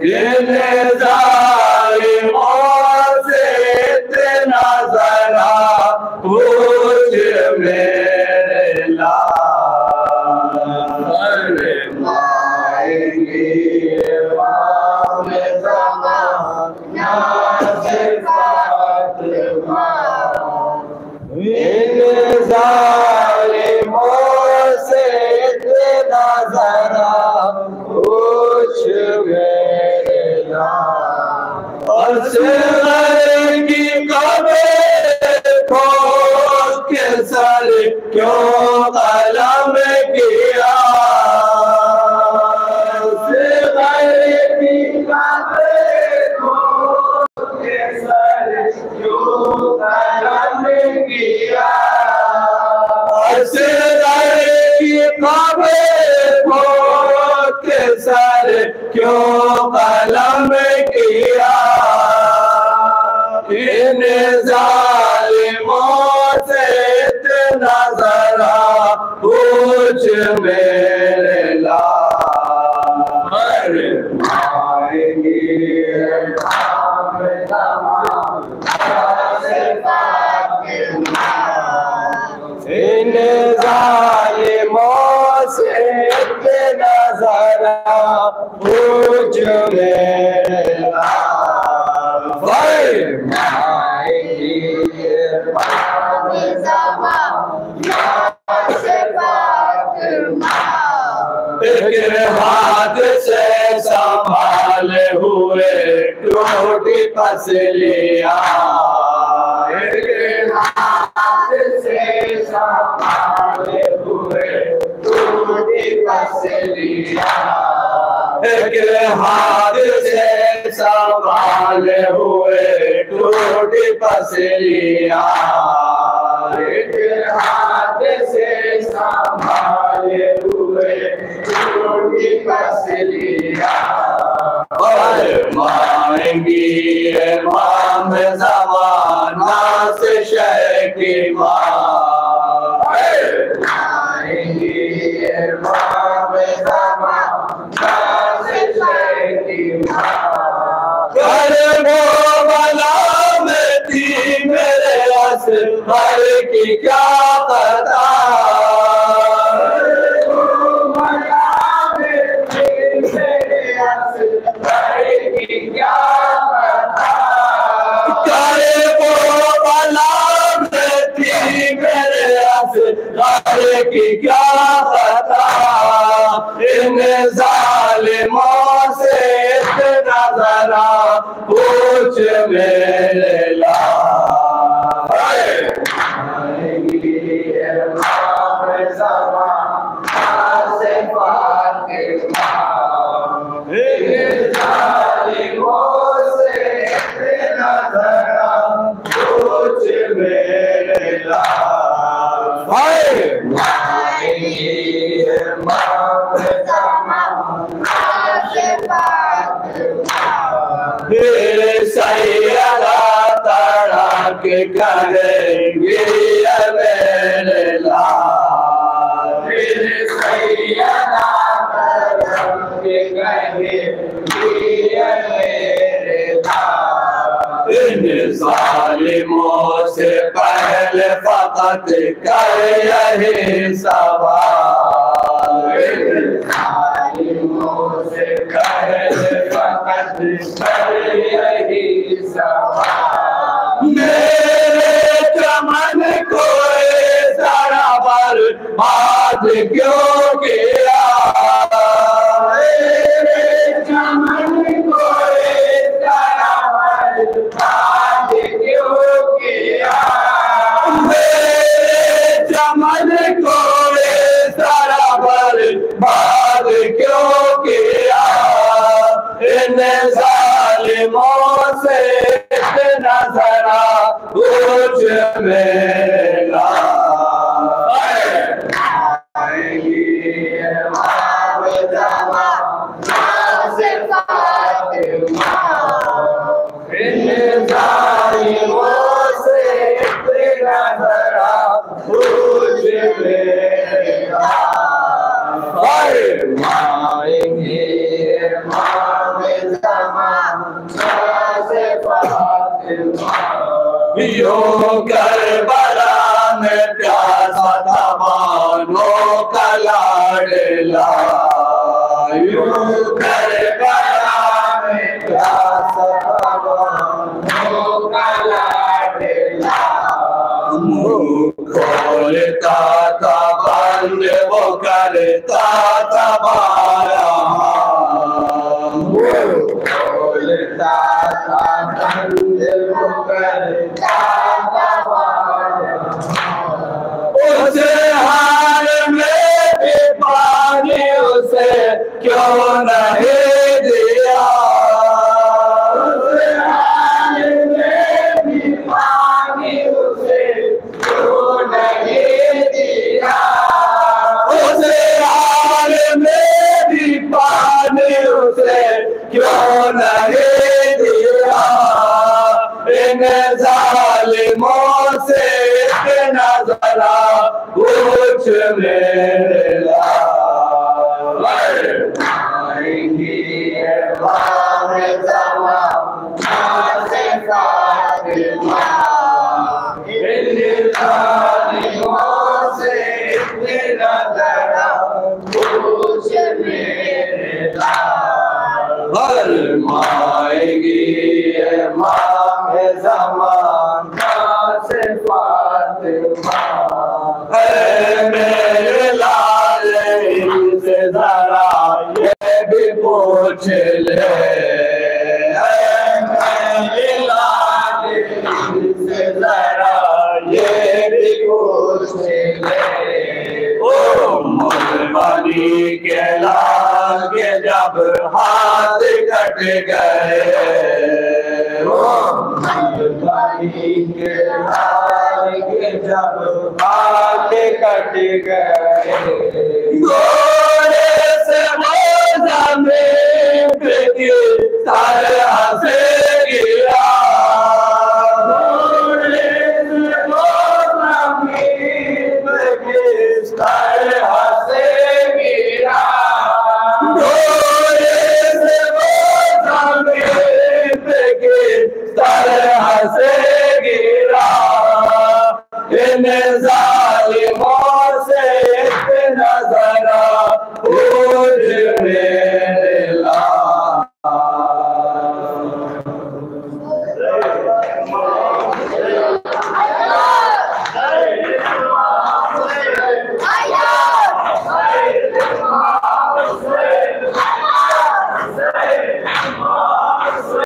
S5: इन जालिमों से इतना जरा पूछ मेरे लाल, फरमाएंगे इमाम ज़माना से फातिमा, इन जालिमों से इतना जरा पूछ मेरे लाल। असग़र की कब्र खोद के सर क्यों कलम किया, असग़र की कब्र खोद के सर क्यों कलम किया, असग़र की कब्र खोद के सर क्यों कलम किया। इन जालिमों से इतना जरा पूछ मेरे लाल, फरमाएंगे इमाम ज़माना से फातिमा, इन जालिमों से इतना जरा पूछ मेरे लाल, फरमाएंगे इमाम ज़माना से फातिमा। एक हाथ से संभाले हुए टूटी पसलियाँ, एक हाथ से संभाले हुए टूटी पसलियाँ, एक हाथ से संभाले हुए टूटी पसलियाँ, एक हाथ से संभाले हुए टूटी पसलियाँ। फरमाएंगी इमाम ज़माना से शैख़ माँ, फरमाएंगी इमाम ज़माना से शैख़ माँ। करबो बला में थी मेरे असग़र की क्या पता, करबो बला में थी मेरे असग़र की क्या पता, करबो बला में थी मेरे असग़र की क्या पता। इन जालिमों से इतना जरा पूछ मेरे लाल, फरमाएंगे इमाम ज़माना से फातिमा, इन जालिमों से इतना जरा पूछ मेरे लाल, फरमाएंगे इमाम ज़माना से फातिमा। फिर सैयदा तड़क करेंगे मेरे लाल, फिर सैयदा तड़क करेंगे मेरे लाल। इन ज़ालिमों से पहले फ़क़त कर यही सवाल, इन ज़ालिमों से पहले फ़क़त कर यही सवाल। मेरे चमन को सारा बर्बाद क्यों किया, मेरे चमन को सारा बर्बाद क्यों किया, मेरे चमन को सारा बर्बाद क्यों किया। इन जालिमों से इतना जरा पूछ मेरे लाल, फरमाएंगे इमाम ज़माना से फातिमा, इन जालिमों से इतना जरा पूछ मेरे यूं करबला में प्यासा था बानो का लाडला, यूं करबला में प्यासा था बानो का लाडला। मुँह खोलता था बंद वो करता था बारा, खोलता था बंद वो करता था बारा। उस हाल में भी पानी उसे क्यों नहीं दिया, उस हाल में भी पानी उसे क्यों नहीं दिया, उस हाल में भी पानी उसे क्यों नहीं दिया। इन जालिमों से इतना जरा कुछ मेरे लाल आएंगी बाहर जमा से फातिमा। इन जालिमों से इतना जरा कुछ मेरे लाल आएंगी ज़माना से फातिमा। मेरे लाल से जरा ये भी पूछ ले, मेरे लाल से जरा ये भी पूछ ले। ओ मुलबनी के लाल के जब हाथ कट गए, के लाल के जब हाथ कट गए, घोड़े से मौजा में की तरह से गिरा, घोड़े से मौजा में की तरह से गिरा, घोड़े से मौजा में की तरह से गिरा। इन जालिमों से इतना जरा